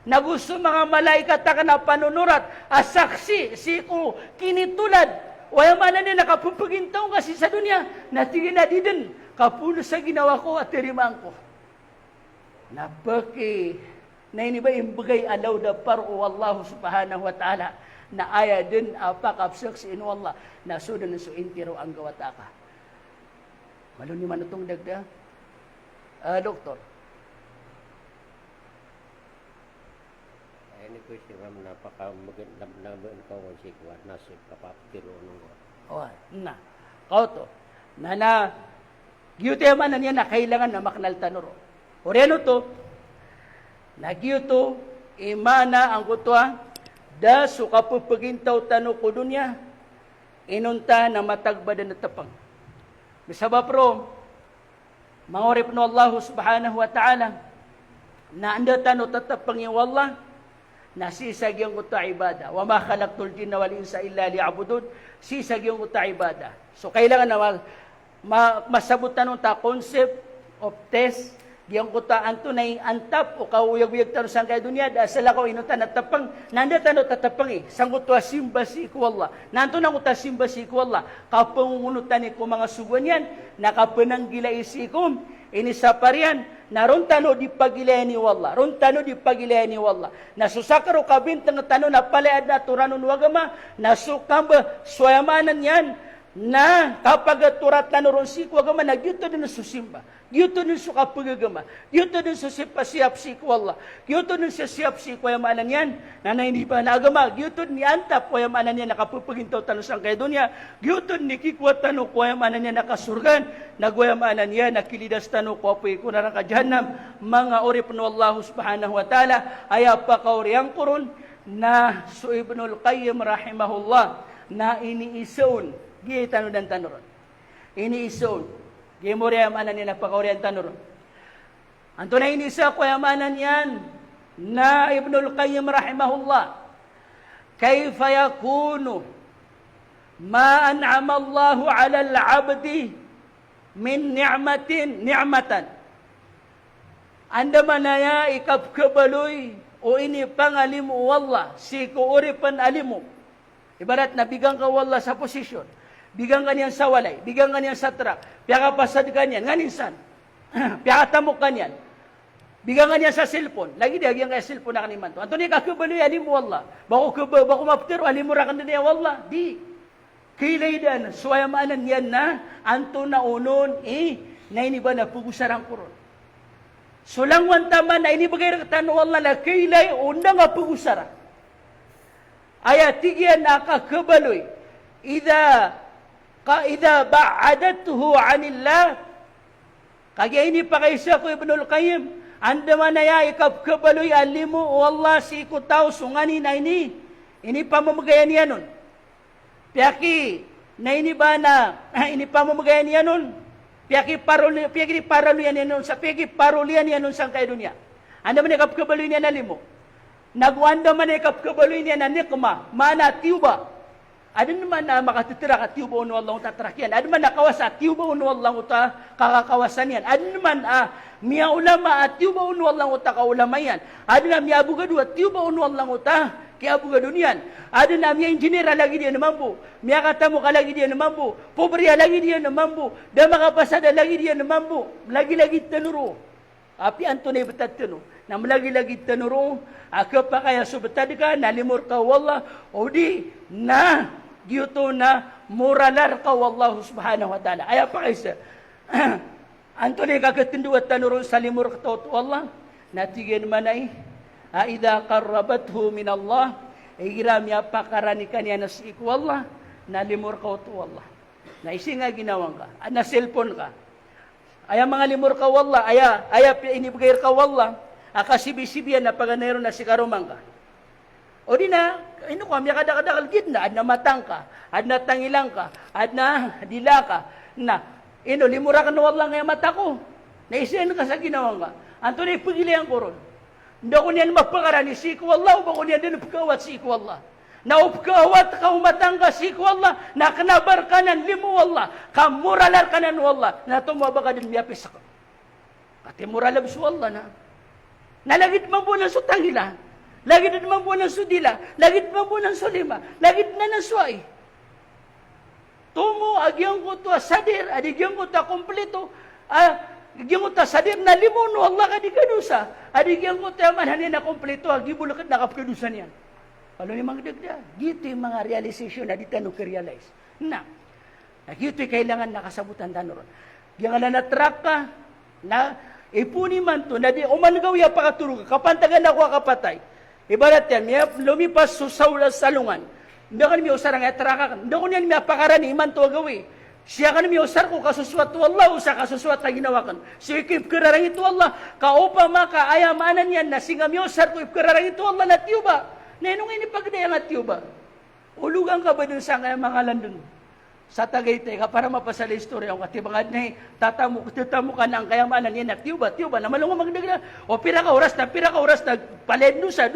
Na gusto mga malaikat na panunurat. Asaksi, siku, kinitulad. Ayamanan niya nakapupagintaw kasi sa dunya. Natigin na didin. Kapulo sa ginawa ko at tirimaan ko. Napaki. Na ini ba imbagay alaw da paru Allah subhanahu wa ta'ala na aya din apakapsak si inu Allah na sudan su intiro ang gawataka. Malun ni man itong dagda? Doktor. Ini ko siya napaka-magandang ko si Kuwat Nasib kapapitiro nung ko. Na. Kauto. Na giyute man na niya na kailangan na maknal tanuro. Oreno to, nagyuto, imana ang kutwa, da sukapupagintaw tano ko dunya, inunta na matagbada na tapang. Bisaba pro, mangorip no Allah subhanahu wa ta'ala, na anda tano tatapang yung Allah, nasisag yung kuta ibada. Wa ma khalaqtul jinna wal insa illa liya'budun, sisag yung kuta ibada. So kailangan na masabot tanong ta concept of test, Giyang kuta anto na antap o kauyag-uyag tano sang kay dunya da sa lakaw inutan at tapang nanda tano tatapang sangutwa simba si ko Allah nanto nang uta simba si ko Allah kapangunutan ni ko mga sugan yan nakapanang gilay si ko ini sa parian naron tano di pagilay ni Allah ron tano di pagilay ni Allah nasusakaro kabintang tano na palaad na turanon wagama nasukamba swayamanan yan na kapag turat na noron si ko agama nagyuto din sa simba gyuto din sa kapagagama gyuto din sa sipasiap si ko Allah gyuto din sa siap si ko yamanan yan na hindi pa na agama gyuto ni antap ko yamanan yan nakapupagintaw tanusang kay dunya gyuto ni kikwat tano ko yamanan yan nakasurgan nagwayamanan yan nakilidas tano ko apoy ko na ka jahannam mga orip no Allah subhanahu wa ta'ala aya pa kauriyang kurun na su Ibnul Qayyim rahimahullah na iniisaon giyay tano dan tanoron. iniison. Gimori amanan niya napakaurian tanuro. Anto na inisa ko amanan yan na Ibnul Qayyim rahimahullah. Kayfa yakunu ma an'ama Allahu 'ala al-'abdi min ni'matan. Anda manaya ikapkabaloy o ini pangalimu wallah si kuuripan alimu. Ibarat na bigang ka wallah sa posisyon. Bigang kanyan sa walay, bigang kanyan sa truck, piaka pasad kanyan, nganinsan. Piaka tamok kanyan. Bigang kanyan sa cellphone. Lagi dia yang kaya cellphone na kaniman to. Anto ni kakabaloy alimu wallah. Bako maptero alimu rakan niya wallah. Di. Kilaydan, suwayamanan yan na, anto na unon, na iniba na pugusarang kuron. Sulangwan taman na inibagay rakatan wallah na kilay, una nga pugusara. Ayat tigyan na kakabaloy, Ida ba'adatuhu anillah, kaya ini pakaisa ko Ibnul Qayyim, anda manaya ikapkabaloy alimu, wallah si ikutaw sungani na ini pamamagayan yan nun. Piyaki na ini ba na ini pamamagayan yan nun. Piyaki paraluyan yan nun sa piyaki parulian yan nun sa kay dunya. Anda man ikapkabaloy niya na limo. Nagwanda man ikapkabaloy niya na nikma, mana tiuba. Ada naman na makatitira ka tiuba unu Allah tatrakyan. Ada naman nakawasa tiuba unu Allah kakakawasan yan. Ada naman miya ulama at tiuba unu Allah kaulama yan. Ada na miya abugadu at tiuba unu Allah kaya abugadu niyan. Ada na miya engineer lagi dia na mampu. Miya katamu ka lagi dia na mampu. Pobriya lagi dia na mampu. Dan makapasada lagi dia na mampu. Lagi-lagi tanuro. Api anto na ibatat tano. Na lagi-lagi tanuro. Akapa kaya subetad ka, nalimur ka wallah. O di na dito na muralar ka wallahu subhanahu wa ta'ala. Ay pa kaisa. Anto na kakatindu at tanuro sa limur ka to wallah. Natigyan manay. Idha qarrabathu min Allah. Iram ya pakaranikan yan na si wallah. Nalimur ka to wallah. Na isi nga ginawang ka. Na cellphone ka. Aya mga limur ka wallah. Aya inibigay ka wallah. Akasibi-sibiyan na paganero na si karumang ka. O di na, ino ka, miya kadakadakal gitna, ad na matang ka, ad na tangilang ka, ad na dila ka, na, limura ka na wallah nga mata ko. Naisiyan ka sa ginawang ka. Anto na ipagilihan ko ron. Hindi ko niyan mapakarani, si wallah, o ba ko niyan din upkawat si wallah. Na upkawat ka umatang ka si wallah, na kanabar ka nan limu wallah, kamuralar ka nan wallah, na tumaba ka din miyapis ako. Katimuralar si wallah na. Nalagit man po ng sutangila, lagit man po ng sudila, lagit man po ng sulima, lagit na ng suway. Tumo, agyang ko to sadir, adigyan ko to kompleto, adigyan ko to sadir na limon, wallah ka di kadusa, adigyan ko to manhanin na kompleto, agibulakad na kapkadusan yan. Ano ni mga dagda? Gito yung mga realization na di tanong ka-realize. Na, gito yung kailangan nakasabutan tanong. Yung na track ka, na, ipuni man to, na di umanagaw ya pakatulog, kapantagan ako kapatay. Ibarat yan, may lumipas susawlas salungan. Hindi ka nami usar ang etraka, hindi ko niyan may pakarani, iman to agawi. Siya ka nami usar ko, kasuswat to Allah, usa kasuswat na ginawakan. Siya ipkararang ito Allah, kaupa maka, ayamanan yan, na singa mi usar ko, ipkararang ito Allah na tiyuba. Nenong inipagdaya nga tiyuba. Ulugan ka ba dun sa mga landun? Sa Tagaytay ka para mapasala istorya ang katibangad na tatamu ka na ang kayamanan niya na tiuba na malungo magdagla o pira ka oras na paled dusa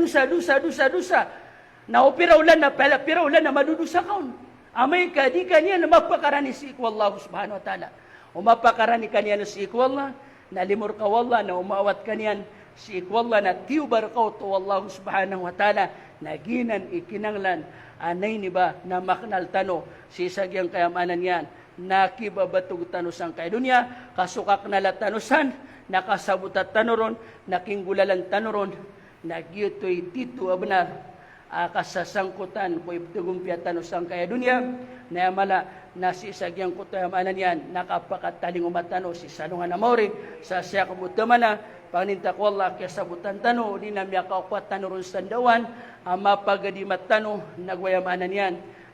na o pira ulan na madudusa kaon amay ka di kanya na mapakarani si wallahu subhanahu wa ta'ala o mapakarani kanya na si wallah na limur ka wallah na umawat kanyan si wallah na tiubar ka to wallahu subhanahu wa ta'ala na ginan ikinanglan anay ni ba na maknal tano si sagyang kayamanan yan nakibabatog tanusang kay dunya kasukak na latanusan nakasabutat tanoron nakinggulalan tanoron nagyutoy dito abnar kasasangkutan ko ibtugumpya tanusang kay dunya na mala na si sagyang kayamanan yan nakapakataling umatano si salungan na mauri sa siya kabutamana paninta ko Allah kaya sabutan tano di na miya kaupat tanoron sandawan mapagadimat tano nagwayamanan yan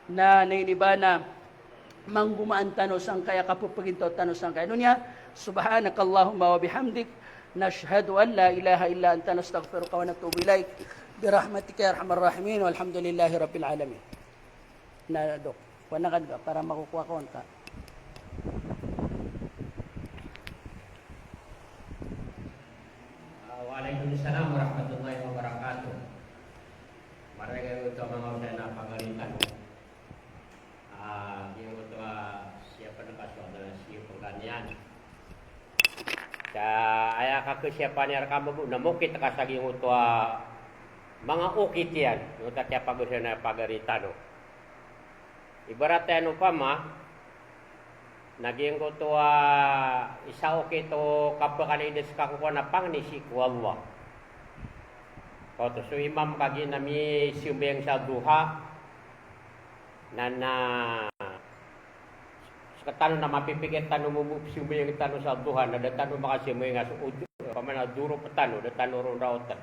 na nainibana manggumaan tano sang kaya kapupaginto tano sang kaya nunya subhanakallahumma wa bihamdik nashhadu an la ilaha illa anta nastaghfiruka wa natubu ilaik birahmatika ya arhamar rahimin walhamdulillahi rabbil alamin na dok wanakan ka para makukuha ko ka niyan. Sa aya ka kesiapan niya ka namukit ka sa gingutua mga ukit yan. No ta kaya pagusya na pagarita no. Ibaratnya ano pa ma, naging ko to isa ukit to kapakalides ka ko na pang ni si Allah. Kau so imam kagi nami siumbeng sa duha na katano na mapipikit tano mo siumbeng tano sa duha na datano makasiumbeng nga pamana duro petano datano ron rautan.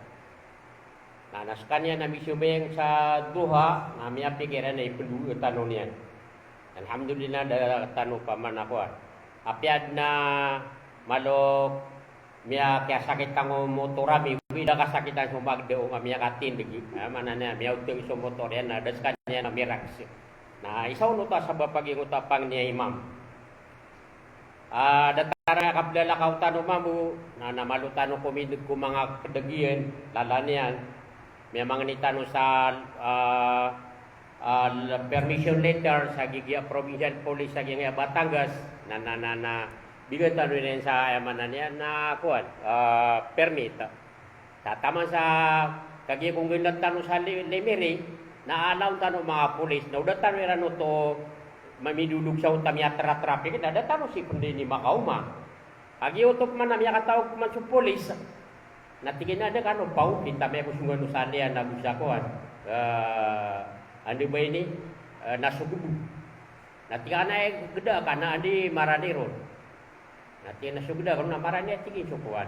Nah, naskanya nami siumbeng sa duha nami pikiran na ipendu tano niyan. Alhamdulillah da tano paman ako. Apiad na malok miya kaya sakit tango motorami bida kasakitan sa magdeo nga miya katin digi mana na miya utang sa motor yan na das kanya na mirax na isaw no ta sa bapagi utapang niya imam datara kablala ka utano mamu na namalutano kumidig ko mga kedagian lalanian miya mga nitano sa permission letter sa Gigya Provincial Police sa Gigya Batangas na bigyan tanong rin sa amanan niya na kuwan, permit. Tama sa kagi kung ganyan tanong sa Lemiri, naalaw tanong mga pulis, na udah tanong rin to mamidulog sa utang yatra traffic, na tanong si Pundi ni Makauma. Kagi utop man na miya katawag man sa pulis, natigin na ka no pau, kita may kusungan no sa niya na gusa kuwan. Ano ba ini? Nasugubu. Natigin na geda ka na andi marani ron. Nanti na sugda kung namaranya tingin sukuan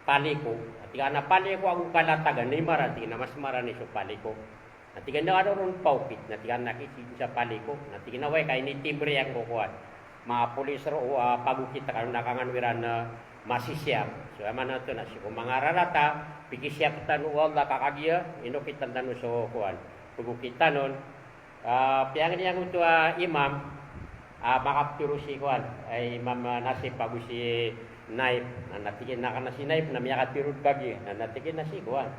paliko. Nanti kana paliko ang kalatagan ni marati na mas marani sa paliko. Nanti kana ano ron paupit. Nanti kana kisin sa paliko. Nanti kana way kay ni timbre ang kukuan. Mga pulis ro pagukit kan nakanganwiran na masisya. So man nato na si mga rarata pikisya tan wala kakagiya inokitan tanu so kuan. Pagukitan non piang niya utua imam makapturo si kuan ay Imam Nasib bago si Naib na natigin na kana si Naib na miyakatirod kagi na natigin na si kuan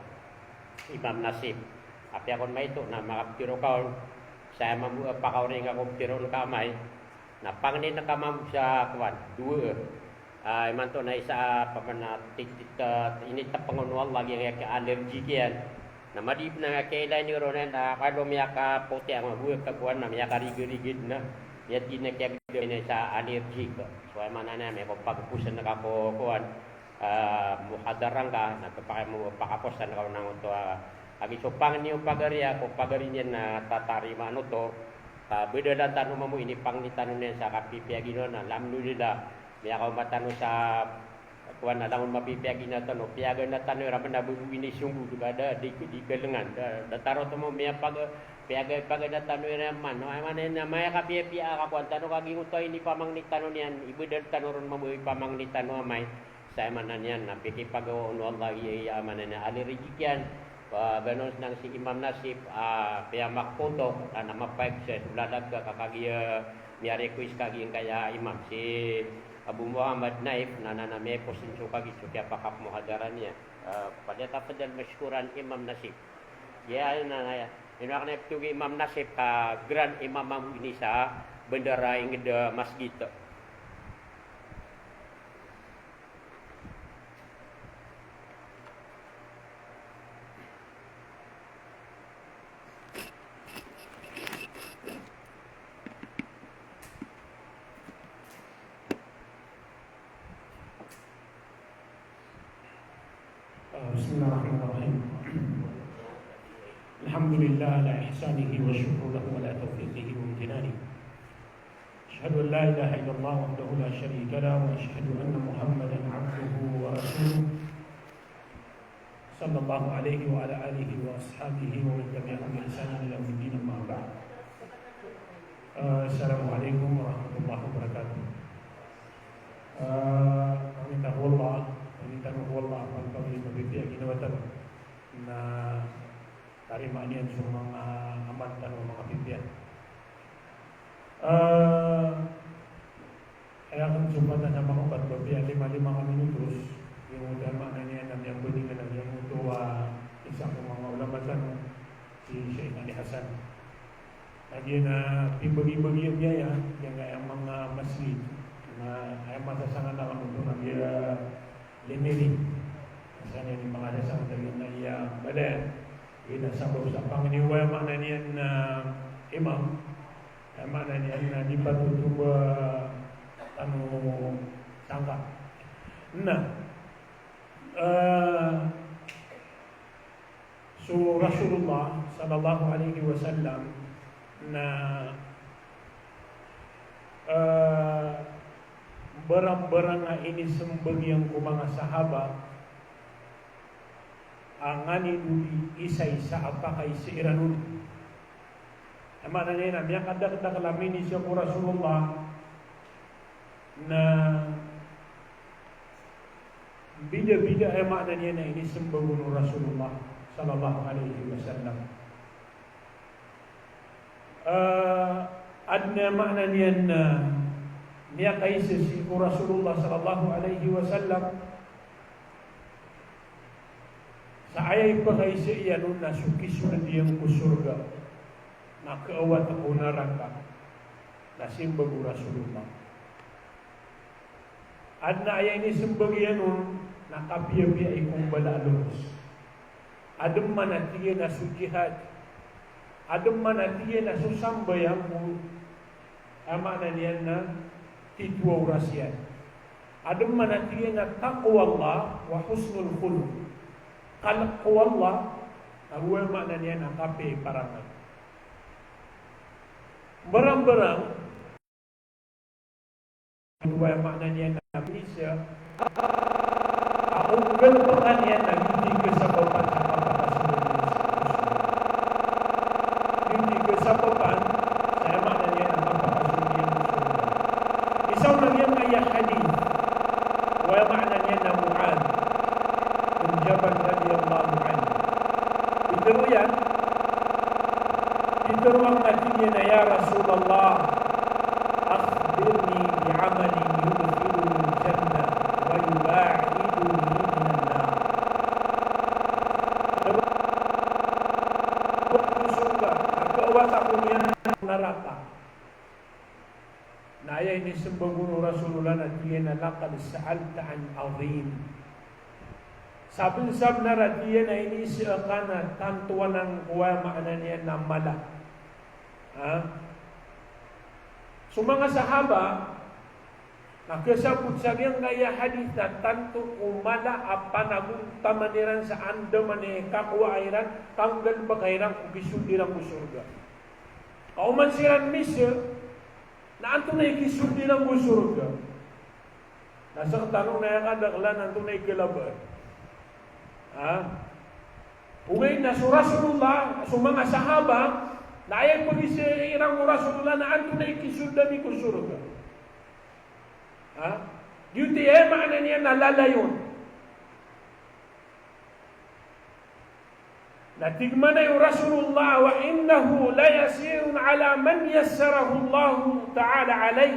Imam Nasib api akon may ito na makapturo ka sa mamu pakawring ako tiro kamay na pangni na kamam sa kuan duwe iman to na isa pamana titit ini tapangunuan lagi nga allergy kian na madip na kailan ni ronen na kado miyaka puti ang buwe ka kuan na miyaka rigid na ya dinakya ni sa allergic so ay manana may pagpusan na kako kuan muhadarang ka nagpapakay mo pakaposan ka nang to agi supang niyo pagariya ko pagarinya na tatarima ano to beda dan tanu mo ini pang nitanu sa kapipiagino na alhamdulillah may ako matano sa kuan na lang mapipiagi na tanu piaga na tanu ra na bu ini sungguh ada di kelengan dataro to mo may pag piaga na tanu man no ay manen na may kapia ka kuan tanu kagi utoy ni pamang ni tanu niyan ibu dan tanu ron mabuhi pamang ni tanu amay sa manan yan na pikipagaw no Allah iya manen na allergic yan ganon nang si Imam Nasib piamak foto na mapag sa ulalag ka kagi niya request kagi kaya imam si Abu Muhammad Naif na may posinso kagi so kaya pakap muhadaran niya pada tapadal masykuran Imam Nasib ya na ina kana tugi Imam Nasib ka grand imam ini sa bendera ingid masjid Bismillahirrahmanirrahim. Alhamdulillah ala ihsanihi wa syukru lahu ala taufiqihi wa imtinani. Asyhadu an la ilaha illallah wahdahu la syarika lahu wa asyhadu anna Muhammadan 'abduhu wa rasuluh. Sallallahu alaihi wa ala alihi wa ashabihi wa man tabi'ahum bi ihsan ila yaumil din amma ba'd. Assalamualaikum warahmatullahi wabarakatuh. Kami tahu Allah Allah akan kami berbicara kita betul na tarima niyan sa mga amat dan mga kapityan. Kaya kung sumpatan na mga patbabiya 5 minutos yung udama na niyan na yung pwede ka na yung utuwa isang mga ulama si Sheikh Ali Hasan. Ay lagi na pibagi-bagi biaya yang ang mga masjid na ay masasangan na untuk lagi limiri sana ni mga dasang dari na iya badan ina sabab sa panginiwa mana niyan na imam mana niyan na di patutu sangka nah so Rasulullah sallallahu alaihi wasallam na barang-barang nga ini sembagyang ko mga sahaba ang aniduli isa-isa apakay si Iranun ama na niya na kadak-dak lamin siya ko Rasulullah na bida-bida ay makna niya na ini sembagun Rasulullah sallallahu alaihi wasallam adna makna niya na niya kaisa si Rasulullah sallallahu alaihi wasallam sa ayay pa kaisa iya nun na sukisunod diyang ko surga na kaawat ako naraka na simbagu Rasulullah adna ayay ni simbagyan nun na kapiya-piya ikong balalos adem manatiya na sujihad adem manatiya na susambayang mo ama na niyan na titwa urasyan adem manatiya na taqwa Allah wa husnul khuluq taqwa Allah agwa makna niyan na kape parangan barang-barang agwa makna niyan na Indonesia ang galpakan niyan na hindi kasabapan na kapakasunod hindi kasabapan sa makna niyan na kapakasunod isaw lang yan ay hadith wa makna niyan na Mu'ad bin Jabal radiyallahu anhu ito yan ito ang natin na ya Rasulullah akhbirni bi'amalin yudkhiluni al-jannah wa yubaiduni minan nar surga agawat ako niyan neraka na ayay ni sembagun Rasulullah na diya na laqad sa'alta an azim sabun-sab na radiya na ini siakan na tantuan ng kuwa makna niya na mala so mga sahaba nakasabot sa niyang kaya hadith na tanto umala apa nagunta maniran sa anda mani kakuwairan tanggal ba kairan kugisundiran ko surga kauman siran misya na anto na ikisundiran ko surga nasa tanong na yung kadaklan anto na ikilaban ugay na so Rasulullah so mga sahaba na ayaw pag-isirang Rasulullah na anto na ikisundan ko surga duty makna niya nalalayon natigman na yung Rasulullah wa innahu la yasirun ala man yassarahu Allah ta'ala alay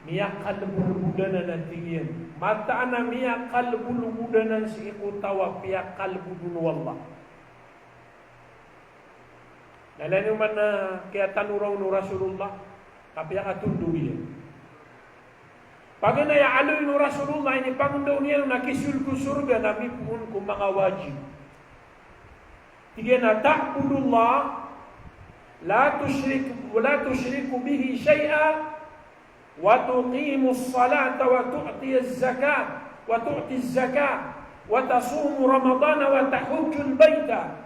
miyak kalbulubudanan natigyan mataan na miyak kalbulubudanan si ikutawa piyak kalbudun wallah nalan yung man na kaya tanuraw no Rasulullah kapiya katunduyan pag nayaloy no Rasulullah ini pangundaw niya nakisul ko surga na mipun kung mga wajib tigyan na ta'budullah la tushriku bihi shay'a wa tuqimu as-salata wa tu'ti az-zakah wa tu'ti az-zakah wa tasumu ramadana wa tahujju al-baita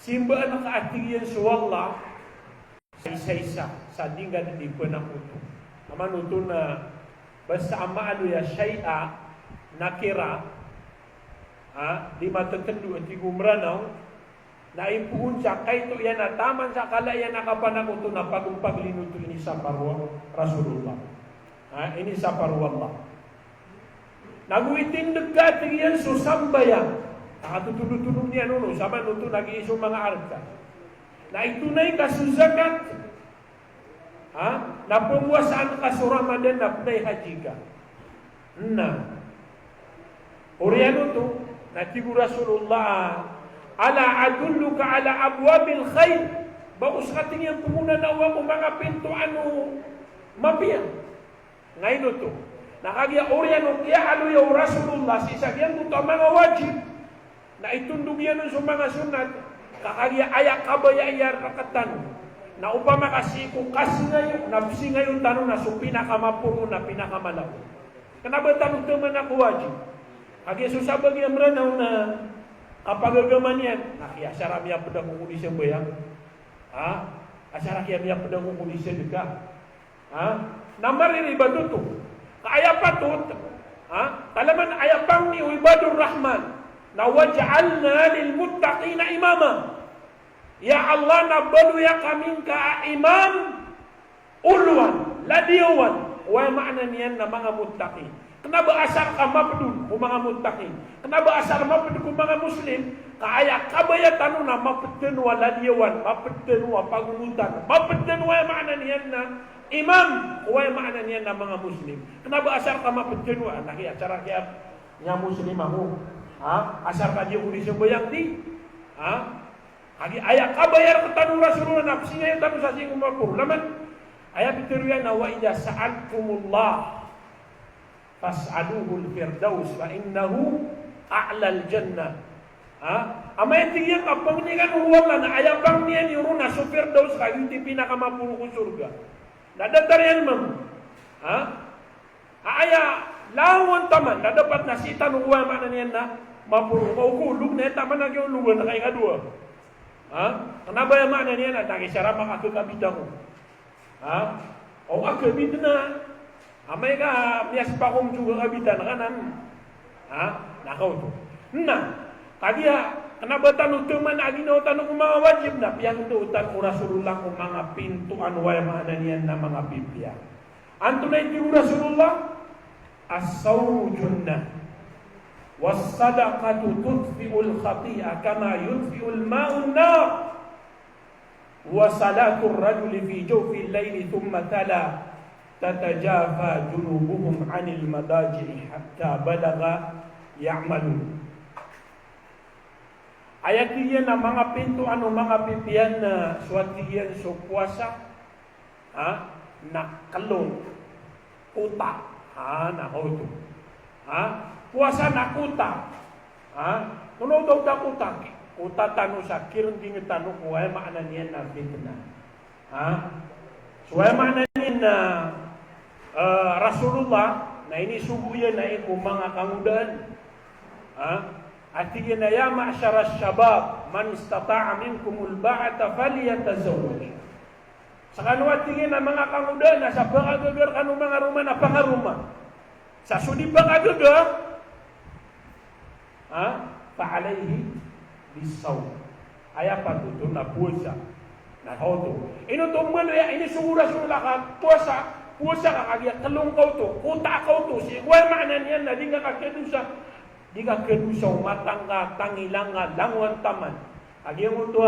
simba na kaatigiyan sa wallah isa-isa sa dingan di ko na kuto aman uto na basta amaalo ya shay'a nakira di matatendu at igumranaw na ipuhun siya kay to yan na taman sa kalaya nakapanakuto na pagumpaglinuto ini sa parwa Rasulullah ini sa parwa Allah naguitindag ka tigiyan so sambayan nakatutulog-tulog niya nuno sama nuto nag-iisong mga arka na itunay ka sa zakat na pumuwasaan ka sa Ramadan na punay haji ka na Oriano to, natigo Rasulullah ala adulluka ala abwabil khair. Baus kating yang pumuna na wa mga pinto mabiya. Ngayon to. Nakagya oriyan kaya alu ya Rasulullah sisagyan to mga wajib. Na itundog yan sa mga sunat. Kakagya ayak kabaya iyar rakatan. Na upama kasi kung kasi ngayon, nabsi ngayon tanong na so pinakamapuro na pinakamalaw. Kenapa tanong teman ako wajib? Kagya susabag yung meranaw na kapagagaman yan. Nakiyasara miya pedang kukuli siya bayang. Asara kaya miya pedang kukuli siya deka. Namariri ba ito? Kaya patut. Talaman ayapang ni Ibadur Rahman. Na waj'alna lil muttaqina imama. Ya Allah nabalu ya kaming ka imam ulwan, ladiwan. Wa makna niyan na mga muttaqin. Kenapa asar ka mapdun kung mga muttaqin? Kenapa asar mapdun kung mga muslim? Kaya kabaya tanong na mapdun wa ladiwan, mapdun wa pagulutan, mapdun wa makna niyan na imam, wa makna niyan na mga muslim. Kenapa asar ka mapdun wa? Lagi acara kaya nya muslim ako. Asar kaji uli sembayang di. Agi ayat kabayar ketanu Rasulullah nafsinya yang tanu sasing umakur. Laman ayat biteruyan wa idza sa'altumullah fas'aluhul firdaus fa innahu a'lal jannah. Amay tingyan kapang ni kan wala na ayat bang niyan yuruna su firdaus kayu ti pinakamapuro ko surga. Dadatarian mam. Aya lawan taman dapat nasitan uwa mana niyan na mapuro ko kulug na taman na gyud lugan na kay kadua. Kenapa yang makna niyan na taki syara makakabita ko. O akabit na. Amay ka miyas pa kong juga kabitan kanan. Nakaw to. Kaya kenapa tanong teman agino tanong mga wajib na piyang tuutan ko Rasulullah kung mga pintuan wa makna niyan na mga bibya. Antunay ti Rasulullah as-sawmu junnah. Was-sadaqatu tudfi'ul khati'a kama yudfi'ul ma'un nar. Wa salatul rajuli fi jawfil layli thumma tala tatajafa junubuhum 'anil madaji'i hatta balagha ya'malun. Ayat iyan na mga pinto mga pipian na suwat iyan so puasa nakalong uta. Nako ito. Puasa nakuta. Kuno daw da kuta. Kuta tanu sa kirong gingi tanu kuway makna niyan na fitna. Suway makna niyan na Rasulullah na ini subuyan na iku mga kangudan. At iyan na ya ma'asyara syabab man istata'a minkumul ba'ata falyatazawwaj. Sa kanwa tingin na mga kangudan na sa pangagagar kanong mga rumah na pangarumah. Sa sudi pangagagar fa'alayhi bisawm. Ayat patutun na puasa. Nahoto. Ino tumbal ya ini sugura ka puasa ka kagya kalong kau to, kuta kau to. Si wa makna niyan na di ka kedusa matang ka tangilang nga langwan taman. Agya mo to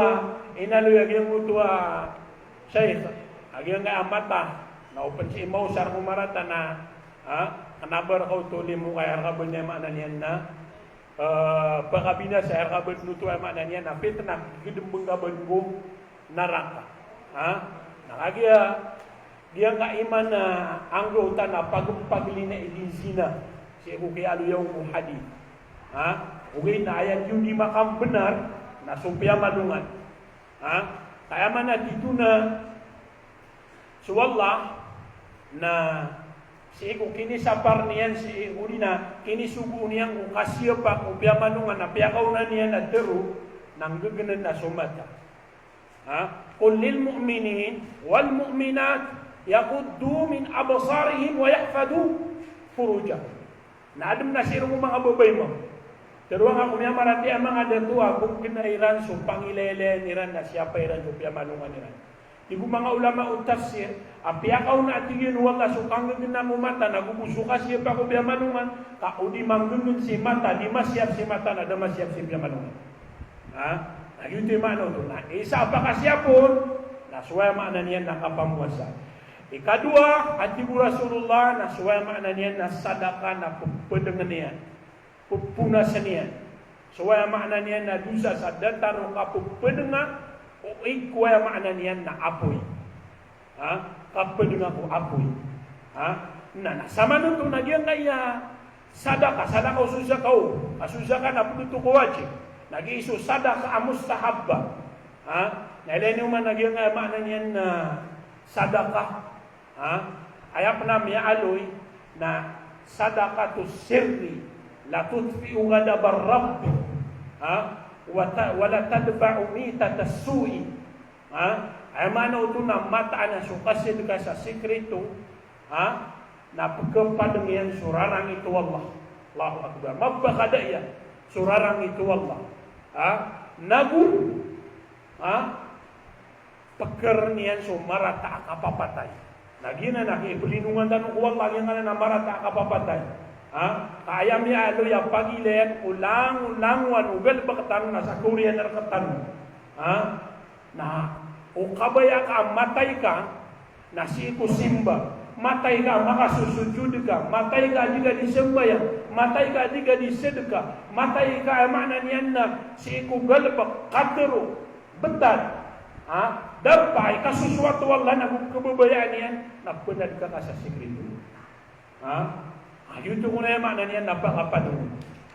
inalo agya mo to Syekh. Agya nga amata na open si imaw sar kumarata na kanabar kau to limu kay arkabel niya makna niyan na pagkabina sa arkabel nuto ay makna niyan na fitna gidembeng ka benggong neraka. Nakagya dia nga iman na anggota na pagpagli na ilizina si Abu Kiyalu yung hadith. Ugay na ayat yung di makam benar na sumpya malungan. Kaya man na dito na suwallah na si Iku kini sapar niyan si Iku na kini sugu niyan kung kasya pa kung piya malungan na piyakaw na niyan na teru nang gaganan na sumata. Qul lil mu'minin wal mu'minat yaquddu min absarihim wa yahfadu furujahum. Naadam na siro mo mga babay mo. Pero ang ako niya marati ang mga datua kung kinairan so pangilele niran na siya pa iran so piyamanungan niran. Ibu mga ulama utafsir, apiyakaw na atingin wala so kangagin na mo mata, nagubusuka siya pa ko piyamanungan, kaudi manggungin si mata, di masyap si mata na da masyap si piyamanungan. Nagyuto yung mano ito na. Isa pa kasya po, nasuwaya maana niyan nakapamuasa. Ikadua, atibu Rasulullah, nasuwaya maana niyan na sadaka na pupudangan niyan. Pupunasan niyan. Suaya makna niyan na dusa sa dataro kapag pendengar o ikuaya makna niyan na apoy. Kapag dengar ko apoy. Nah, sama nuntung nagian kaya sadaka susah kau. Susah kan apa itu kau wajib. Nagi isu sadaka mustahabba. Nilai ni man nagian kaya makna niyan na sadaka. Ayat namanya aloy na sadaqatu sirri la tudfi'u ghadabar rabb wa la tadfa'u mitata su'i ay mana itu na mata ana sukasi dekat sa sekreto na pagkapadamian surarang itu Allah. Allahu akbar. Mabakada ya surarang itu Allah. Nagu pekernian sumara tak apa-patay. Nagina na pelindungan dan Allah yang ana namara tak apa-patay. Kaya mi alo ya pagilen ulang wan ugal bakatan na sa Korea na katan. Na o kabaya ka matay ka na si simba. Matay ka makasusujud ka, matay ka jika disembayang, matay ka jika disedekah, matay ka makna niyan na si galbak katero betat. Dapat kasusuatu Allah na kebebayaan niyan na benar ka sa sekreto. Yun tu kuna makna niyan apa dulu.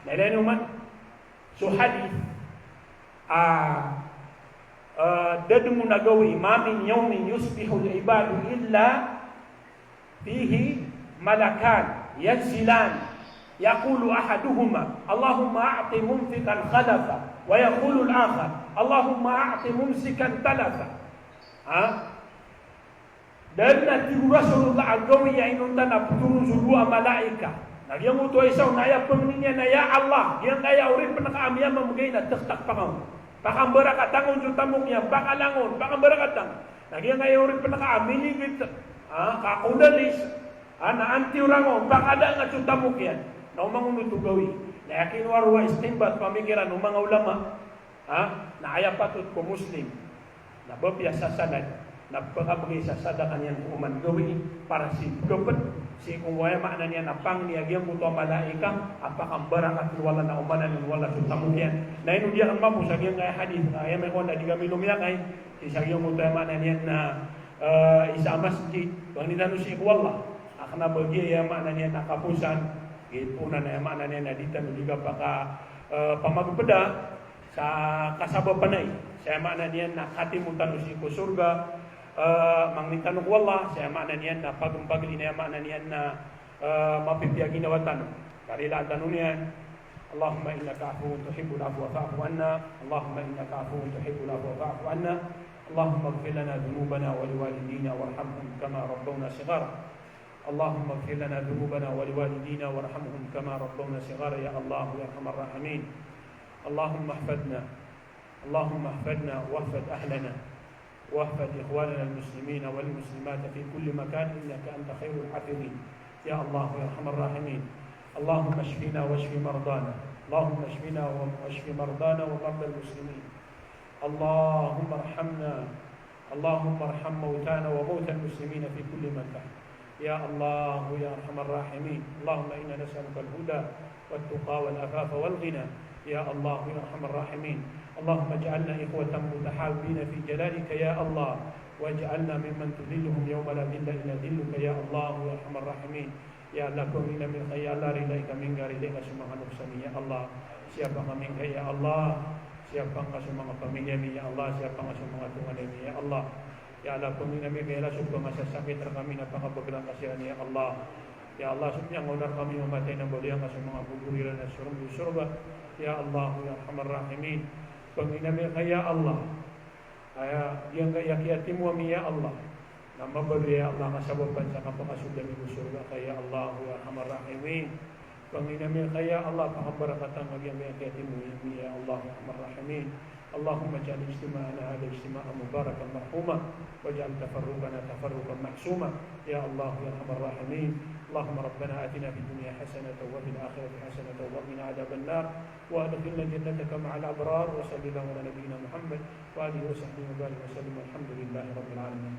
Lain umat so hadis dadmu nagawi ma min yawmin yusbihu al-ibadu illa fihi malakan yanzilan yaqulu ahaduhuma Allahumma a'ti mumfikan khalafa wa yaqulu al-akhar Allahumma a'ti mumsikan talafa. Dan nanti Rasulullah agawi yang inuntan turun dua malaika. Yang utuh isau naya pemninya naya Allah yang kaya urip penaka amya memegay na tak pangam. Pakam berakat tangon jutamuknya bakalangon pakam berakat tang. Yang kaya urip penaka amini gitu. Kakudalis na anti urangon bakada nga jutamukyan. Na umang unutugawi. Na yakin warwa istimbat pamikiran umang ulama. Na aya patut ko muslim. Na biasa sanad. Napakabagay sa sadakan yan uman gawi para si kapit si kung wala makna niya napang niyagyang buto malaika apakang barakat wala na umanan wala sutamok yan na ino diyan mapu sa giyang kaya hadith ay may kong di kami lumiyak ay sa giyang buto makna niya na isa masjid kung ninano si ikwala akna bagi ya makna niya nakapusan ipuna na makna niya na ditan juga paka pamagpeda sa kasaba panay sa makna niya nakatimutan si ko surga mangnitanong wala saya makna niyan na pagpagli na makna niyan na mapipiyagi na watan karila tanong niyan Allahumma innaka afuwun tuhibbul afwa fa'fu anna Allahumma innaka afuwun tuhibbul afwa fa'fu anna Allahumma ighfir lana dhunubana wa liwalidina warhamhum kama rabbawna shighara Allahumma ighfir lana dhunubana wa liwalidina warhamhum kama rabbawna shighara ya Allah ya arhamar rahimin Allahumma ihfadna wahfad ahlana واحفظ إخواننا المسلمين والمسلمات في كل مكان إنك أنت خير الحافظين يا الله يا أرحم الراحمين اللهم اشفنا واشف مرضانا اللهم اشفنا واشف مرضانا ومرضى المسلمين اللهم ارحمنا اللهم ارحم موتانا وموتى المسلمين في كل مكان يا الله يا أرحم الراحمين اللهم إنا نسألك الهدى والتقى والعفاف والغنى يا الله يا أرحم الراحمين اللهم اجعلنا إخوة متحابين في جلالك يا الله واجعلنا ممن تذلهم يوم لا ذل إلا ذلك يا الله يا أرحم الراحمين يا الله كوننا من خير الله رضاك من غير ذلك سبحانه نفسنا يا الله siapa منك يا الله siapa semua pamilya ya Allah siapa semua Tuhan ya Allah ya Allah kami bela supaya masa sakit kami napakabaglang kasihan ya Allah ya Allah supaya ngonar kami mamatay ng baliang semua buburiran na surga ya Allah ya Arhamar Rahimin Panginoon kaya Allah yang yakiatimu ya Allah na mabali ya Allah kasababan sa kapakasudan ng surga kaya Allah ya Arhamar Rahimin Panginoon kaya Allah pakabarakatan ng yakiatimu ya Allah ya Arhamar Rahimin اللهم اجعل اجتماعنا هذا اجتماعا مباركا مرحوما واجعل تفرقنا تفرقا معصوما يا الله يا ارحم الراحمين اللهم ربنا اتنا في الدنيا حسنه وفي الاخره حسنه وقنا عذاب النار وادخلنا جنتك مع الابرار وصلى الله على نبينا محمد واله وصحبه وبارك وسلم والحمد لله رب العالمين